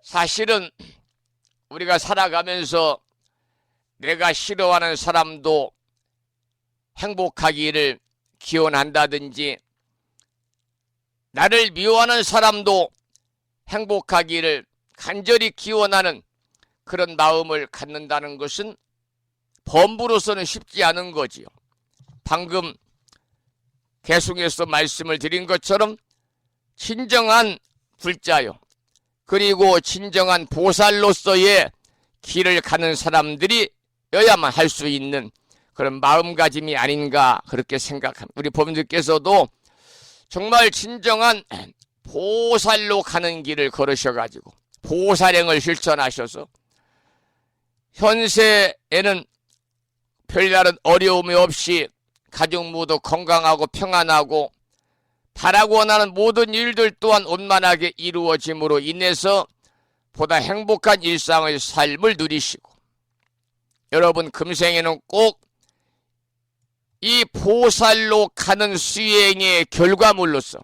사실은 우리가 살아가면서 내가 싫어하는 사람도 행복하기를 기원한다든지, 나를 미워하는 사람도 행복하기를 간절히 기원하는 그런 마음을 갖는다는 것은 범부로서는 쉽지 않은 거지요. 방금 개송에서 말씀을 드린 것처럼 진정한 불자요, 그리고 진정한 보살로서의 길을 가는 사람들이 여야만 할 수 있는 그런 마음가짐이 아닌가 그렇게 생각합니다. 우리 법인들께서도 정말 진정한 보살로 가는 길을 걸으셔가지고 보살행을 실천하셔서 현세에는 별다른 어려움이 없이 가족 모두 건강하고 평안하고 바라고 원하는 모든 일들 또한 원만하게 이루어짐으로 인해서 보다 행복한 일상의 삶을 누리시고, 여러분 금생에는 꼭 이 보살로 가는 수행의 결과물로서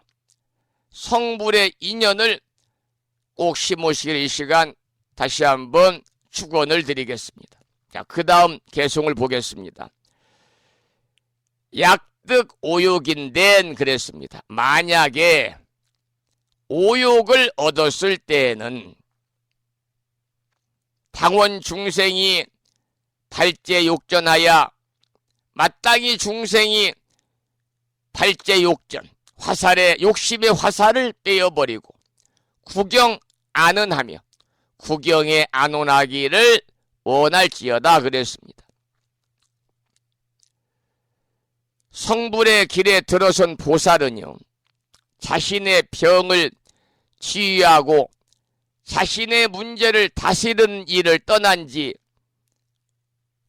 성불의 인연을 꼭 심으시길 이 시간 다시 한번 축원을 드리겠습니다. 자, 그 다음 개송을 보겠습니다. 약득 오욕인된 그랬습니다. 만약에 오욕을 얻었을 때에는 당원 중생이 발제욕전하여 마땅히 중생이 발제욕전, 화살의 욕심의 화살을 빼어버리고 구경 안언하며 구경에 안언하기를 원할지어다 그랬습니다. 성불의 길에 들어선 보살은요, 자신의 병을 치유하고 자신의 문제를 다스리는 일을 떠난 지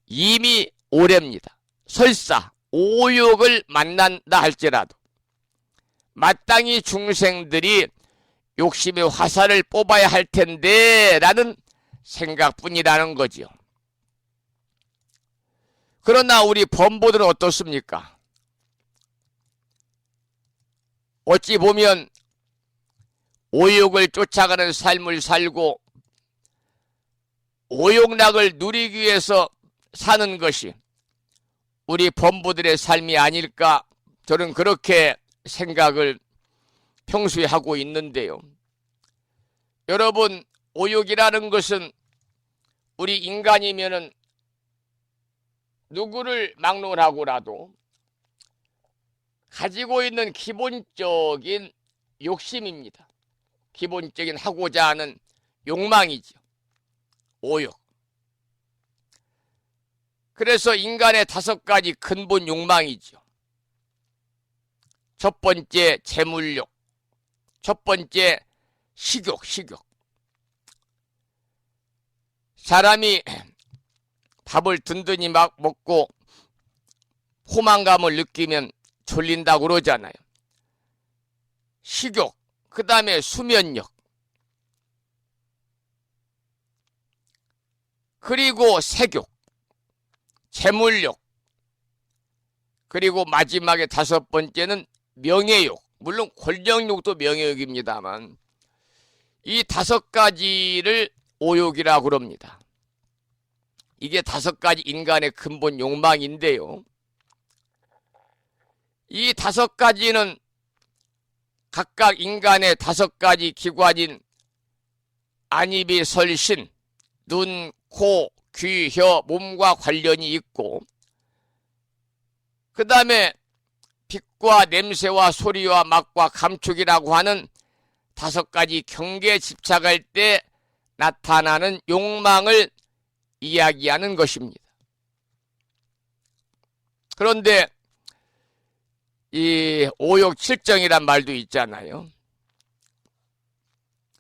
이미 오래입니다. 설사 오욕을 만난다 할지라도 마땅히 중생들이 욕심의 화살을 뽑아야 할 텐데 라는 생각뿐이라는 거죠. 그러나 우리 범보들은 어떻습니까? 어찌 보면 오욕을 쫓아가는 삶을 살고 오욕락을 누리기 위해서 사는 것이 우리 범부들의 삶이 아닐까, 저는 그렇게 생각을 평소에 하고 있는데요. 여러분, 오욕이라는 것은 우리 인간이면은 누구를 막론하고라도 가지고 있는 기본적인 욕심입니다. 기본적인 하고자 하는 욕망이죠. 오욕. 그래서 인간의 5가지 근본 욕망이죠. 첫 번째 재물욕, 첫 번째 식욕. 사람이 밥을 든든히 막 먹고 포만감을 느끼면 졸린다고 그러잖아요. 식욕, 그 다음에 수면욕, 그리고 색욕, 재물욕, 그리고 마지막에 5번째는 명예욕. 물론 권력욕도 명예욕입니다만 이 5가지를 오욕이라고 그럽니다. 이게 5가지 인간의 근본 욕망인데요. 이 5가지는 각각 인간의 5가지 기관인 안입이 설신, 눈, 코, 귀, 혀, 몸과 관련이 있고, 그 다음에 빛과 냄새와 소리와 맛과 감촉이라고 하는 5가지 경계에 집착할 때 나타나는 욕망을 이야기하는 것입니다. 그런데 이 오욕칠정이란 말도 있잖아요.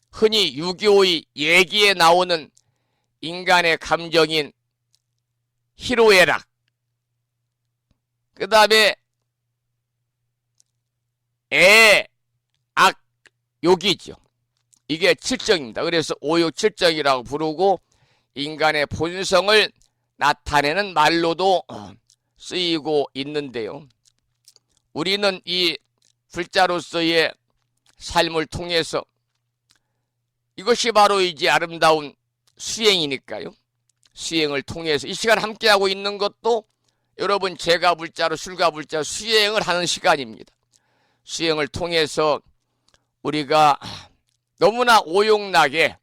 흔히 유교의 얘기에 나오는 인간의 감정인 희로애락, 그 다음에 악, 욕이죠. 이게 칠정입니다. 그래서 오욕칠정이라고 부르고 인간의 본성을 나타내는 말로도 쓰이고 있는데요. 우리는 이 불자로서의 삶을 통해서 이것이 바로 이제 아름다운 수행이니까요. 수행을 통해서 이 시간 함께하고 있는 것도 여러분 제가 불자로 술가 불자 수행을 하는 시간입니다. 수행을 통해서 우리가 너무나 오욕나게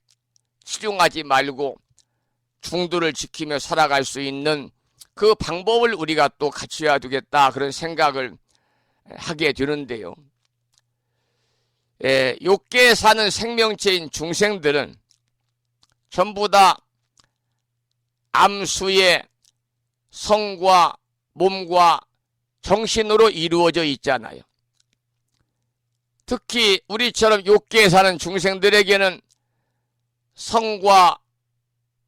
치중하지 말고 중도를 지키며 살아갈 수 있는 그 방법을 우리가 또 갖춰야 되겠다, 그런 생각을 하게 되는데요. 욕계에 사는 생명체인 중생들은 전부 다 암수의 성과 몸과 정신으로 이루어져 있잖아요. 특히 우리처럼 욕계에 사는 중생들에게는 성과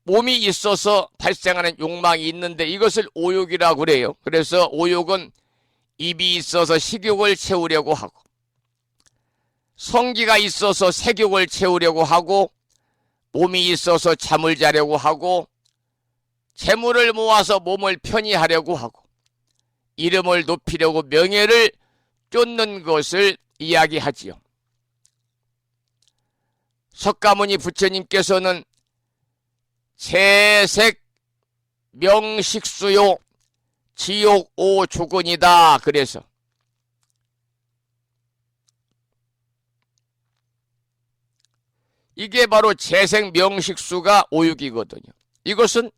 몸이 있어서 발생하는 욕망이 있는데 이것을 오욕이라고 그래요. 그래서 오욕은 입이 있어서 식욕을 채우려고 하고, 성기가 있어서 색욕을 채우려고 하고, 몸이 있어서 잠을 자려고 하고, 재물을 모아서 몸을 편히 하려고 하고, 이름을 높이려고 명예를 쫓는 것을 이야기하지요. 석가모니 부처님께서는 재색 명식수요 지옥 오조근이다 그래서 이게 바로 재색 명식수가 오육이거든요. 이것은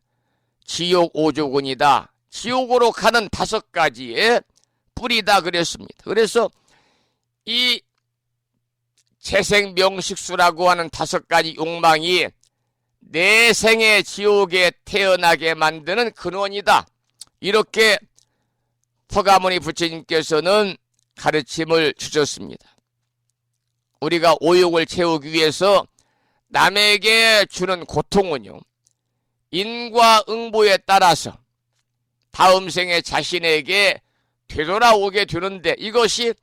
지옥 오조근이다, 지옥으로 가는 5가지의 뿌리다 그랬습니다. 그래서 이 재색 명식수라고 하는 5가지 욕망이 내 생의 지옥에 태어나게 만드는 근원이다, 이렇게 서가모니 부처님께서는 가르침을 주셨습니다. 우리가 오욕을 채우기 위해서 남에게 주는 고통은요, 인과응보에 따라서 다음 생에 자신에게 되돌아오게 되는데 이것이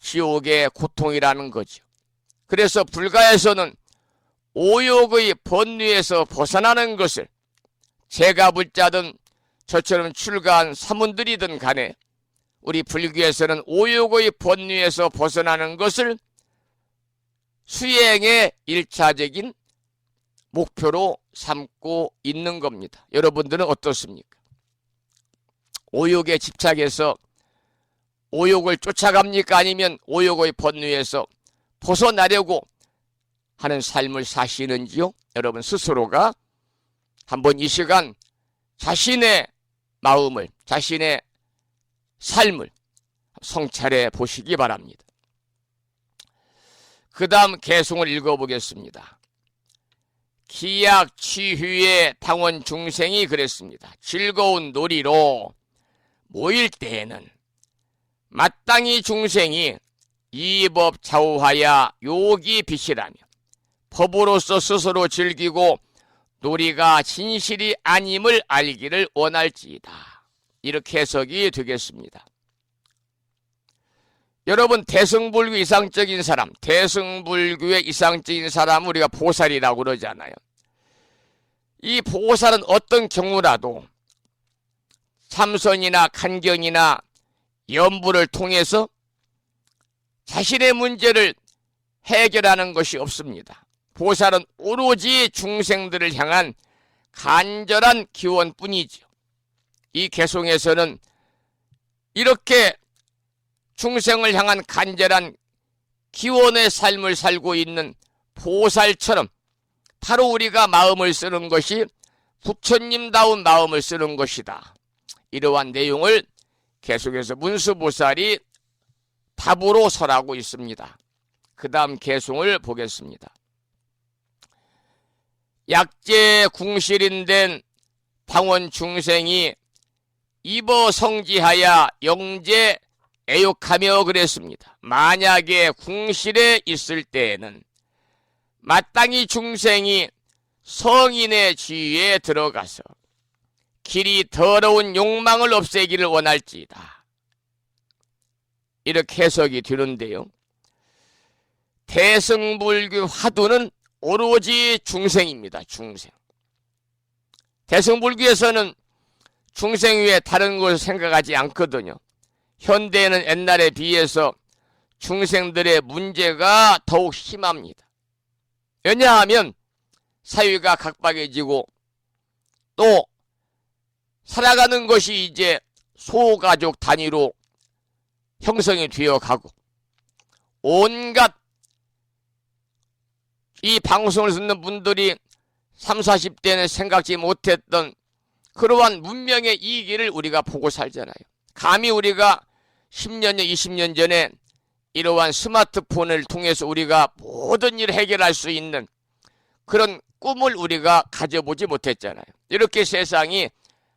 지옥의 고통이라는 거죠. 그래서 불가에서는 오욕의 번뇌에서 벗어나는 것을 제가 불자든 저처럼 출가한 사문들이든 간에 우리 불교에서는 오욕의 번뇌에서 벗어나는 것을 수행의 1차적인 목표로 삼고 있는 겁니다. 여러분들은 어떻습니까? 오욕에 집착해서 오욕을 쫓아갑니까? 아니면 오욕의 번뇌에서 벗어나려고 하는 삶을 사시는지요? 여러분 스스로가 한번 이 시간 자신의 마음을, 자신의 삶을 성찰해 보시기 바랍니다. 그 다음 개송을 읽어보겠습니다. 기약취휴의 당원 중생이 그랬습니다. 즐거운 놀이로 모일 때에는 마땅히 중생이 이법 좌우하여 욕이 빛이라며 법으로서 스스로 즐기고 놀이가 진실이 아님을 알기를 원할지이다. 이렇게 해석이 되겠습니다. 여러분, 대승불교 이상적인 사람, 대승불교의 이상적인 사람은 우리가 보살이라고 그러잖아요. 이 보살은 어떤 경우라도 참선이나 간경이나 연부를 통해서 자신의 문제를 해결하는 것이 없습니다. 보살은 오로지 중생들을 향한 간절한 기원뿐이죠. 이 개송에서는 이렇게 중생을 향한 간절한 기원의 삶을 살고 있는 보살처럼 바로 우리가 마음을 쓰는 것이 부처님다운 마음을 쓰는 것이다. 이러한 내용을 계속해서 문수보살이 답으로 설하고 있습니다. 그 다음 개송을 보겠습니다. 약재 궁실인된 방원 중생이 입어 성지하여 영재 애욕하며 그랬습니다. 만약에 궁실에 있을 때에는 마땅히 중생이 성인의 지위에 들어가서 길이 더러운 욕망을 없애기를 원할지이다. 이렇게 해석이 되는데요. 대승불교 화두는 오로지 중생입니다. 중생. 대승불교에서는 중생 외에 다른 것을 생각하지 않거든요. 현대에는 옛날에 비해서 중생들의 문제가 더욱 심합니다. 왜냐하면 사회가 각박해지고 또 살아가는 것이 이제 소가족 단위로 형성이 되어가고 온갖 이 방송을 듣는 분들이 30, 40대는 생각지 못했던 그러한 문명의 이기를 우리가 보고 살잖아요. 감히 우리가 10년, 20년 전에 이러한 스마트폰을 통해서 우리가 모든 일을 해결할 수 있는 그런 꿈을 우리가 가져보지 못했잖아요. 이렇게 세상이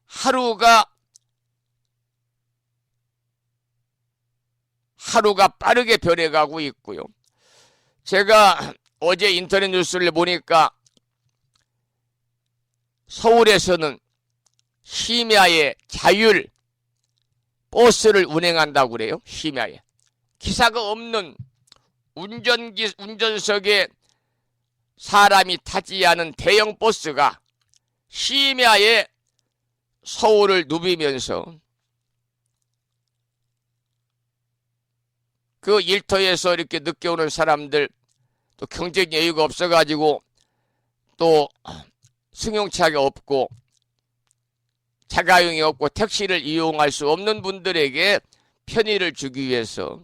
하루가 빠르게 변해가고 있고요. 제가 어제 인터넷 뉴스를 보니까 서울에서는 심야에 자율 버스를 운행한다고 그래요. 심야에. 기사가 없는 운전석에 사람이 타지 않은 대형 버스가 심야에 서울을 누비면서 그 일터에서 이렇게 늦게 오는 사람들, 또 경제 여유가 없어가지고 또 승용차가 없고 자가용이 없고 택시를 이용할 수 없는 분들에게 편의를 주기 위해서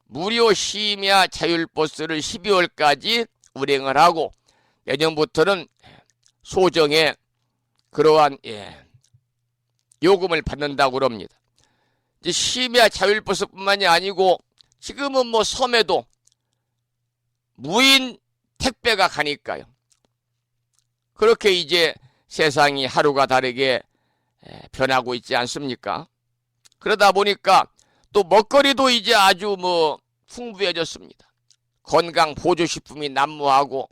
무료 심야 자율버스를 12월까지 운행을 하고 내년부터는 소정의 그러한 요금을 받는다고 그럽니다. 이제 심야 자율버스뿐만이 아니고 지금은 뭐 섬에도 무인 택배가 가니까요. 그렇게 이제 세상이 하루가 다르게 변하고 있지 않습니까? 그러다 보니까 또 먹거리도 이제 아주 뭐 풍부해졌습니다. 건강 보조식품이 난무하고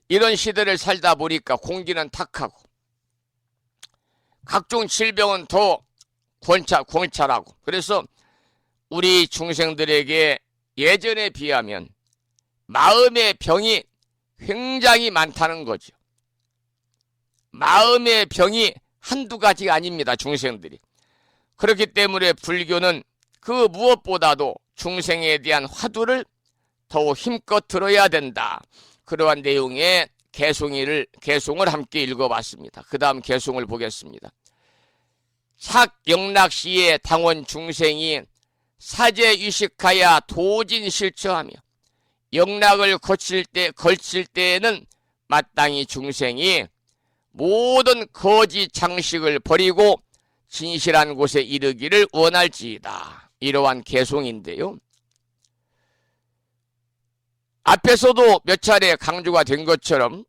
이런 시대를 살다 보니까 공기는 탁하고 각종 질병은 더 권찰하고 그래서 우리 중생들에게 예전에 비하면 마음의 병이 굉장히 많다는 거죠. 마음의 병이 한두 가지가 아닙니다. 중생들이. 그렇기 때문에 불교는 그 무엇보다도 중생에 대한 화두를 더욱 힘껏 들어야 된다. 그러한 내용의 개송을 함께 읽어봤습니다. 그 다음 개송을 보겠습니다. 착영락시의 당원 중생이 사제유식하여 도진실처하며 영락을 걸칠 때에는 마땅히 중생이 모든 거짓 장식을 버리고 진실한 곳에 이르기를 원할지이다. 이러한 개송인데요. 앞에서도 몇 차례 강조가 된 것처럼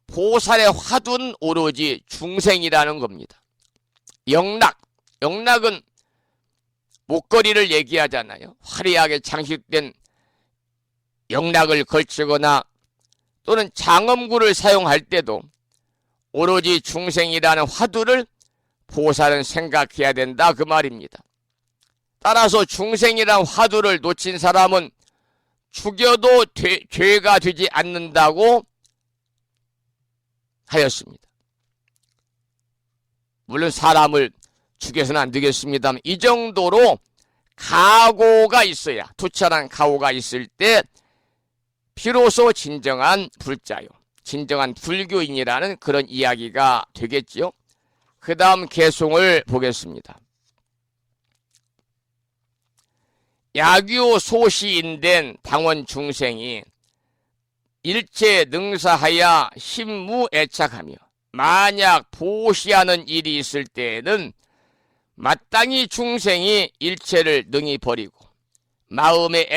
보살의 화두는 오로지 중생이라는 겁니다. 영락은 목걸이를 얘기하잖아요. 화려하게 장식된 영락을 걸치거나 또는 장엄구를 사용할 때도 오로지 중생이라는 화두를 보살은 생각해야 된다 그 말입니다. 따라서 중생이란 화두를 놓친 사람은 죽여도 죄가 되지 않는다고 하였습니다. 물론 사람을 죽여서는 안 되겠습니다만 이 정도로 각오가 있어야, 투철한 각오가 있을 때 비로소 진정한 불자요, 진정한 불교인이라는 그런 이야기가 되겠지요. 그 다음 개송을 보겠습니다. 야규 소시인된 당원 중생이 일체 능사하여 심무애착하며 만약 보시하는 일이 있을 때에는 마땅히 중생이 일체를 능히 버리고 마음에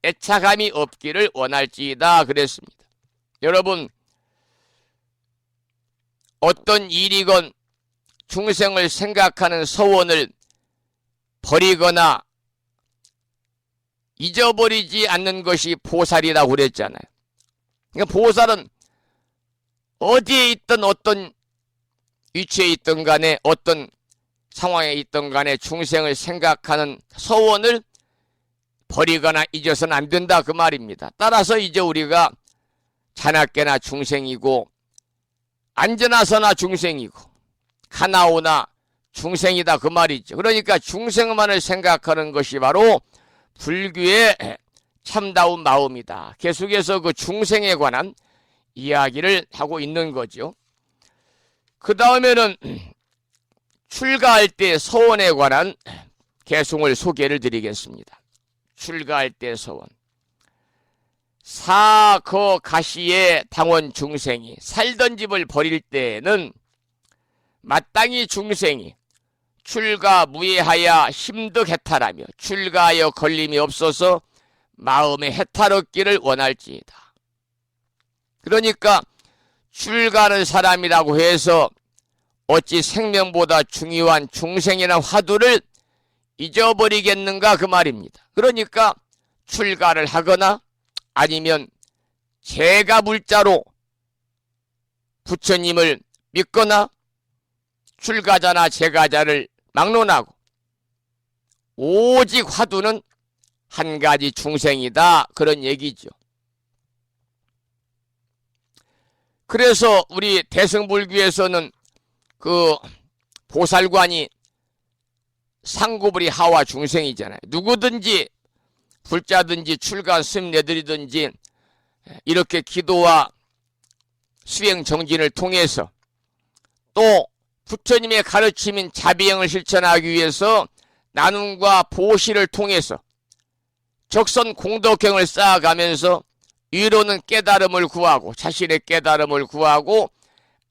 애착함이 없기를 원할지이다 그랬습니다. 여러분, 어떤 일이건 중생을 생각하는 서원을 버리거나 잊어버리지 않는 것이 보살이라고 그랬잖아요. 그러니까 보살은 어디에 있든 어떤 위치에 있든 간에 어떤 상황에 있든 간에 중생을 생각하는 서원을 버리거나 잊어서는 안 된다 그 말입니다. 따라서 이제 우리가 자나깨나 중생이고 안전하서나 중생이고 가나오나 중생이다 그 말이죠. 그러니까 중생만을 생각하는 것이 바로 불교의 참다운 마음이다. 계속해서 그 중생에 관한 이야기를 하고 있는 거죠. 그 다음에는 출가할 때 서원에 관한 개송을 소개를 드리겠습니다. 출가할 때 서원. 사거가시의 당원 중생이 살던 집을 버릴 때에는 마땅히 중생이 출가 무예하여 힘득 해탈하며 출가하여 걸림이 없어서 마음에 해탈 없기를 원할지이다. 그러니까 출가하는 사람이라고 해서 어찌 생명보다 중요한 중생이라는 화두를 잊어버리겠는가 그 말입니다. 그러니까 출가를 하거나 아니면 제가불자로 부처님을 믿거나 출가자나 제가자를 막론하고 오직 화두는 한 가지 중생이다 그런 얘기죠. 그래서 우리 대승불교에서는 그 보살관이 상고불이 하와 중생이잖아요. 누구든지 불자든지 출가 스님네들이든지 이렇게 기도와 수행 정진을 통해서 또 부처님의 가르침인 자비행을 실천하기 위해서 나눔과 보시를 통해서 적선 공덕행을 쌓아가면서 위로는 깨달음을 구하고 자신의 깨달음을 구하고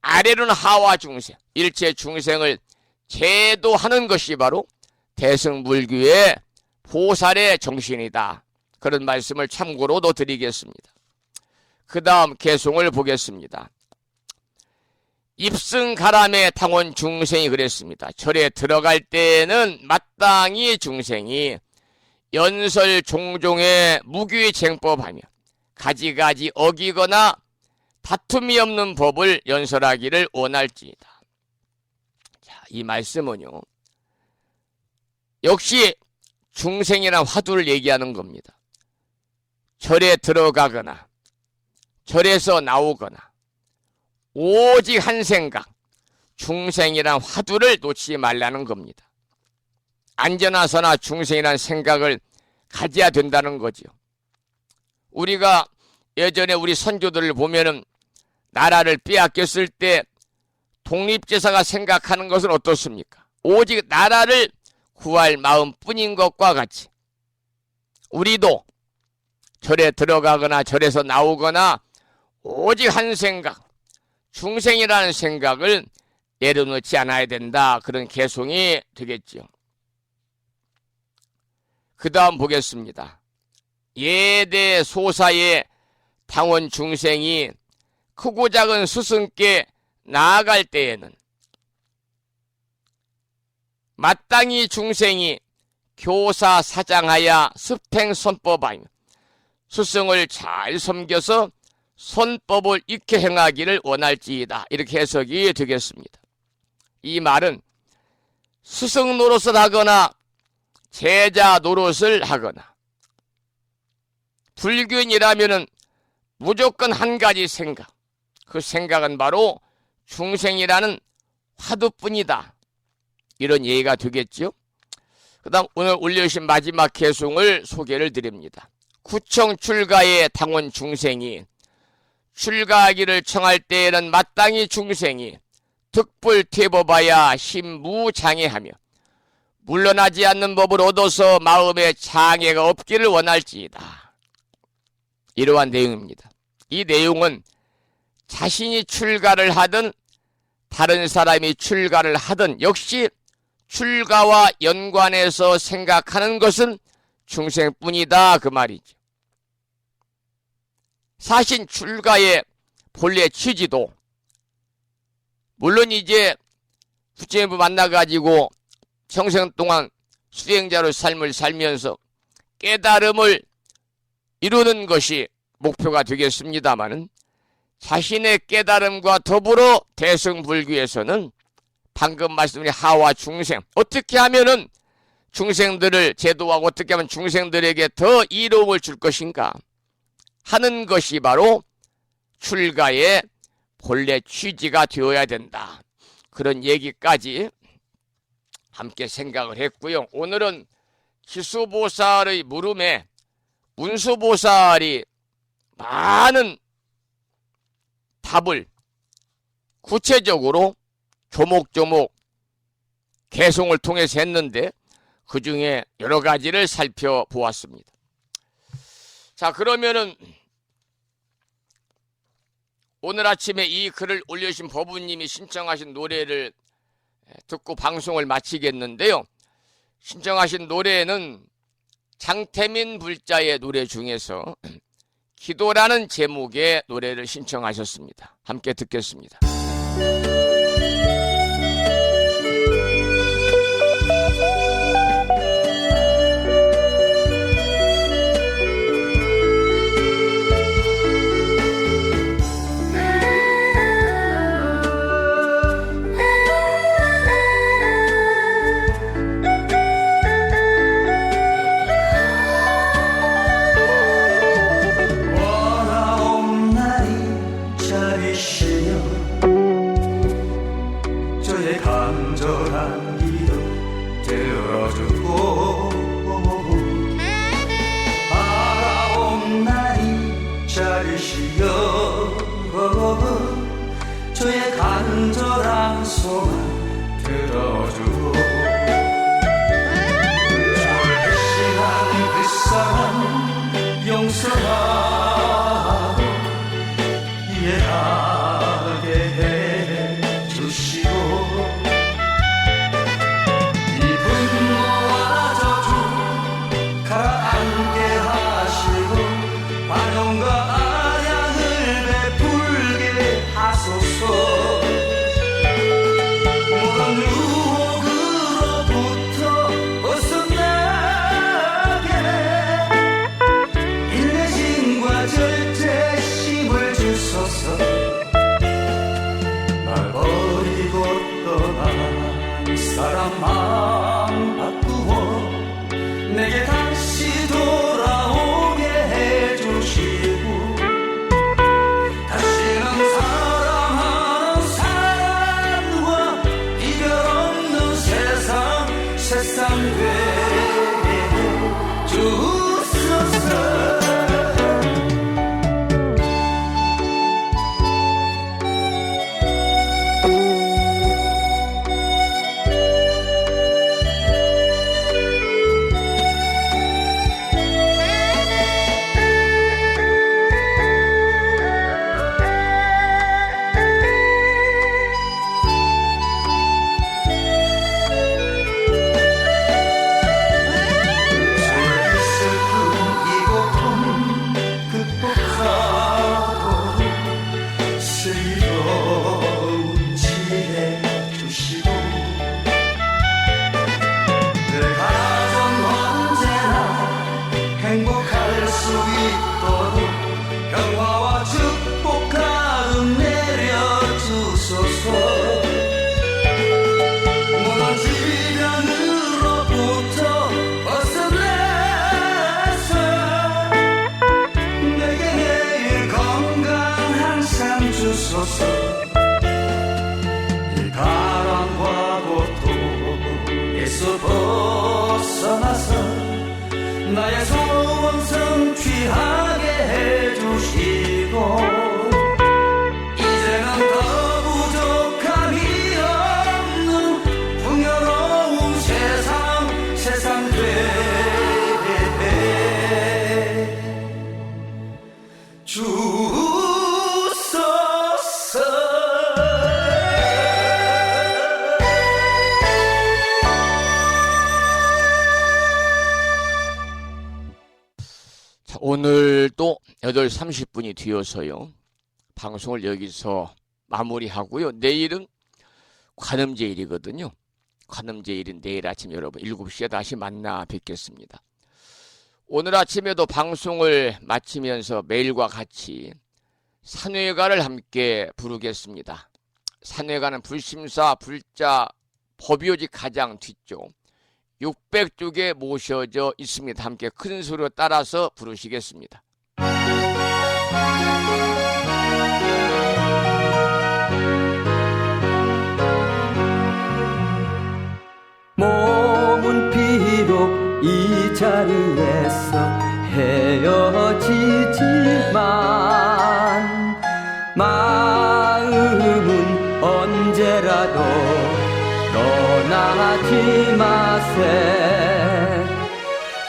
아래로는 하와 중생, 일체 중생을 제도하는 것이 바로 대승불교의 보살의 정신이다. 그런 말씀을 참고로도 드리겠습니다. 그 다음 개송을 보겠습니다. 입승가람의 당원 중생이 그랬습니다. 절에 들어갈 때에는 마땅히 중생이 연설 종종의 무규의 쟁법하며 가지가지 어기거나 다툼이 없는 법을 연설하기를 원할지이다. 자, 이 말씀은요, 역시 중생이란 화두를 얘기하는 겁니다. 절에 들어가거나 절에서 나오거나 오직 한 생각, 중생이란 화두를 놓치지 말라는 겁니다. 안전하서나 중생이란 생각을 가져야 된다는 거죠. 우리가 예전에 우리 선조들을 보면은 나라를 빼앗겼을 때 독립제사가 생각하는 것은 어떻습니까? 오직 나라를 구할 마음뿐인 것과 같이 우리도 절에 들어가거나 절에서 나오거나 오직 한 생각, 중생이라는 생각을 내려놓지 않아야 된다. 그런 개송이 되겠지요. 그 다음 보겠습니다. 예대 소사의 당원 중생이 크고 작은 스승께 나아갈 때에는 마땅히 중생이 교사 사장하여 습행 선법하며 스승을 잘 섬겨서 선법을 익혀 행하기를 원할지이다. 이렇게 해석이 되겠습니다. 이 말은 스승 노릇을 하거나 제자 노릇을 하거나 불교인이라면은 무조건 한 가지 생각, 그 생각은 바로 중생이라는 화두뿐이다. 이런 얘기가 되겠죠. 그 다음 오늘 올려주신 마지막 개송을 소개를 드립니다. 구청 출가의 당원 중생이 출가하기를 청할 때에는 마땅히 중생이 득불퇴법하여 심무장애하며 물러나지 않는 법을 얻어서 마음에 장애가 없기를 원할지이다. 이러한 내용입니다. 이 내용은 자신이 출가를 하든 다른 사람이 출가를 하든 역시 출가와 연관해서 생각하는 것은 중생뿐이다 그 말이죠. 사실 출가의 본래 취지도 물론 이제 부처님을 만나가지고 평생 동안 수행자로 삶을 살면서 깨달음을 이루는 것이 목표가 되겠습니다마는 자신의 깨달음과 더불어 대승불교에서는 방금 말씀드린 하와 중생, 어떻게 하면은 중생들을 제도하고 어떻게 하면 중생들에게 더 이로움을 줄 것인가 하는 것이 바로 출가의 본래 취지가 되어야 된다. 그런 얘기까지 함께 생각을 했고요. 오늘은 지수보살의 물음에 운수보살이 많은 답을 구체적으로 조목조목 개송을 통해서 했는데 그 중에 여러 가지를 살펴보았습니다. 자, 그러면은 오늘 아침에 이 글을 올려주신 법우님이 신청하신 노래를 듣고 방송을 마치겠는데요. 신청하신 노래는 장태민 불자의 노래 중에서 기도라는 제목의 노래를 신청하셨습니다. 함께 듣겠습니다. 원하옵나니 자비시여 저의 간절한 기도 들어주고 바라옵나니 자비시여 저의 간절한 소망 들어주고 저를 대신한 그 사람 용서하고 이해하게 해주시고 이 분노와 저주 가라앉게 하시고 관용과 안양을 베풀게 하소서. 모든 유혹으로부터 벗어나게 인내심 수 있도록 평화와 축복 가득 내려주소서. 모든 질병으로부터 벗어나서 내게 내일 건강 항상 주소서. 이 가랑과 고통에서 벗어나서 나의 소원 성취하게 해주시고 이제는 더 부족함이 없는 풍요로운 세상 되게 주소서. 오늘도 8시 30분이 되어서요. 방송을 여기서 마무리하고요. 내일은 관음제일이거든요. 관음제일은 내일 아침 여러분 7시에 다시 만나 뵙겠습니다. 오늘 아침에도 방송을 마치면서 매일과 같이 산회가를 함께 부르겠습니다. 산회가는 불심사, 불자, 법요지 가장 뒤쪽 600쪽에 모셔져 있습니다. 함께 큰 소리로 따라서 부르시겠습니다. 몸은 비록 이 자리에서 헤어지지만 마음은 언제라도 떠나지 마세.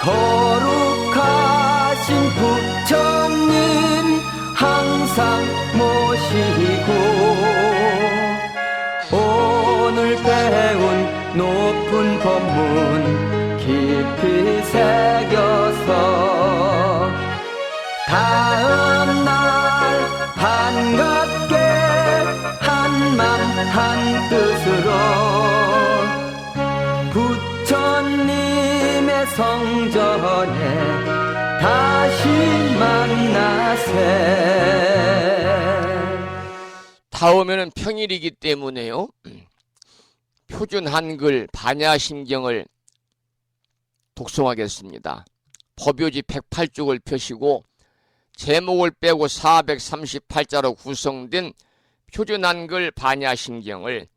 거룩하신 부처님 항상 모시고 오늘 배운 높은 법문 깊이 새겨서 다음날 반갑게 한맘 한뜻으로 부처님의 성전에 다시 만나세. 다음에는 평일이기 때문에요. 표준 한글 반야심경을 독송하겠습니다. 법요지 108쪽을 펴시고 제목을 빼고 438자로 구성된 표준 한글 반야심경을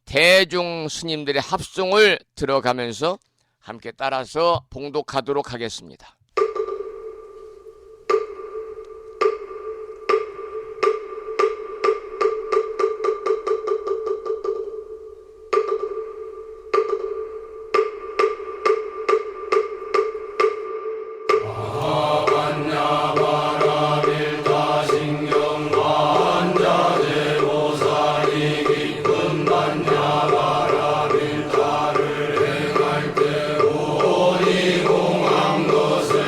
대중 스님들의 합송을 들어가면서 함께 따라서 봉독하도록 하겠습니다. 오니 공한 것을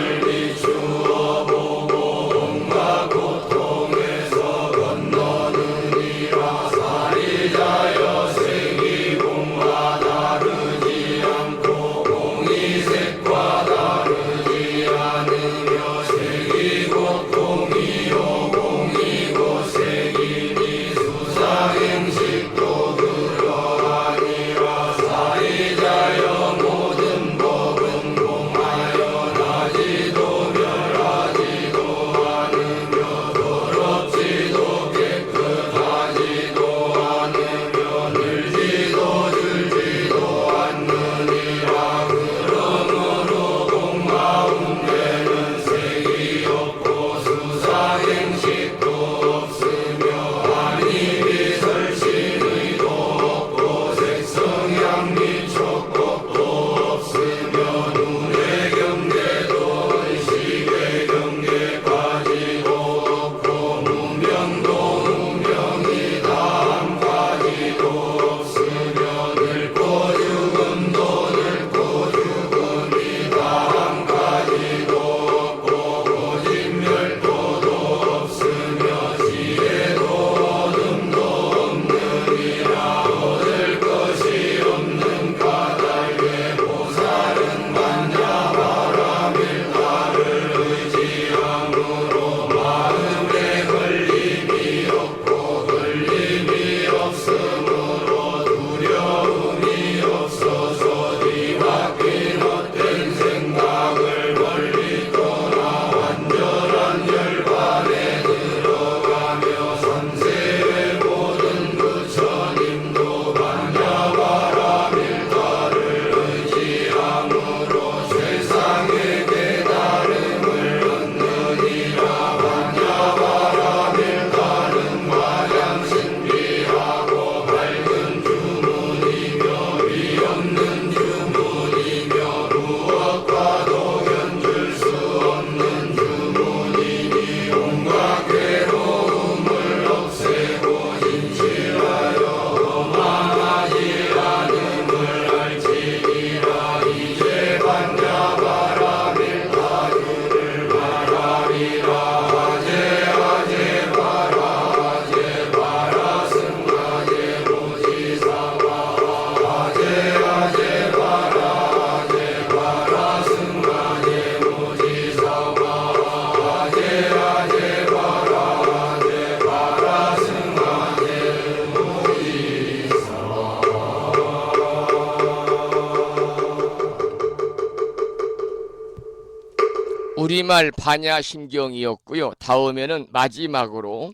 우리말 반야심경이었고요. 다음에는 마지막으로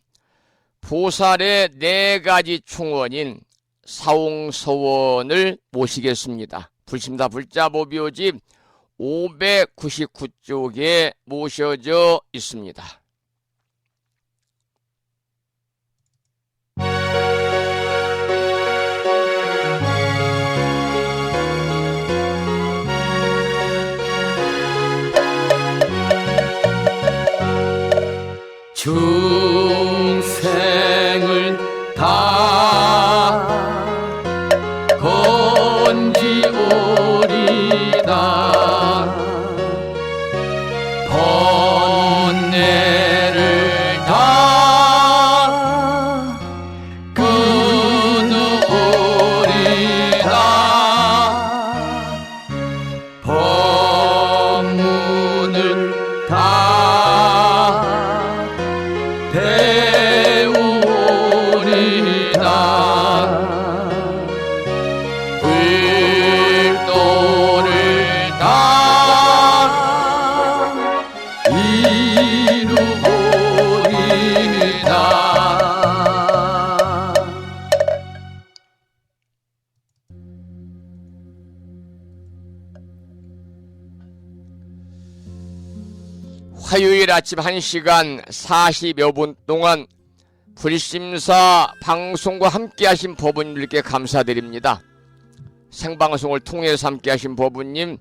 보살의 4가지 충원인 사홍서원을 모시겠습니다. 불심사 불자보묘집 599쪽에 모셔져 있습니다. 중생을 다 건지오리다 번뇌를 다 끊으오리다 법문을 다 배우리다 불도를 다 이루리다. 화요일 아침 1시간 40여 분 동안 불심사 방송과 함께 하신 법부님들께 감사드립니다. 생방송을 통해서 함께 하신 법부님,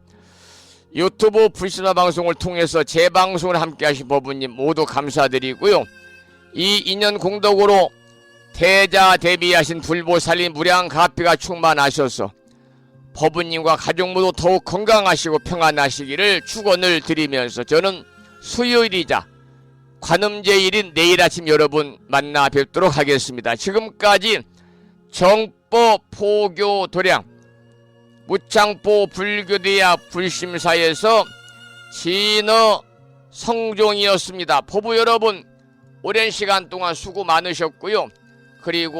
유튜브 불심사 방송을 통해서 재방송을 함께 하신 법부님 모두 감사드리고요. 이 인연 공덕으로 대자 대비하신 불보살님 무량가피가 충만하셔서 법부님과 가족 모두 더욱 건강하시고 평안하시기를 축원을 드리면서 저는 수요일이자 관음제일인 내일 아침 여러분 만나 뵙도록 하겠습니다. 지금까지 정법 포교 도량 무창포 불교대야 불심사에서 진어 성종이었습니다. 법부 여러분 오랜 시간 동안 수고 많으셨고요. 그리고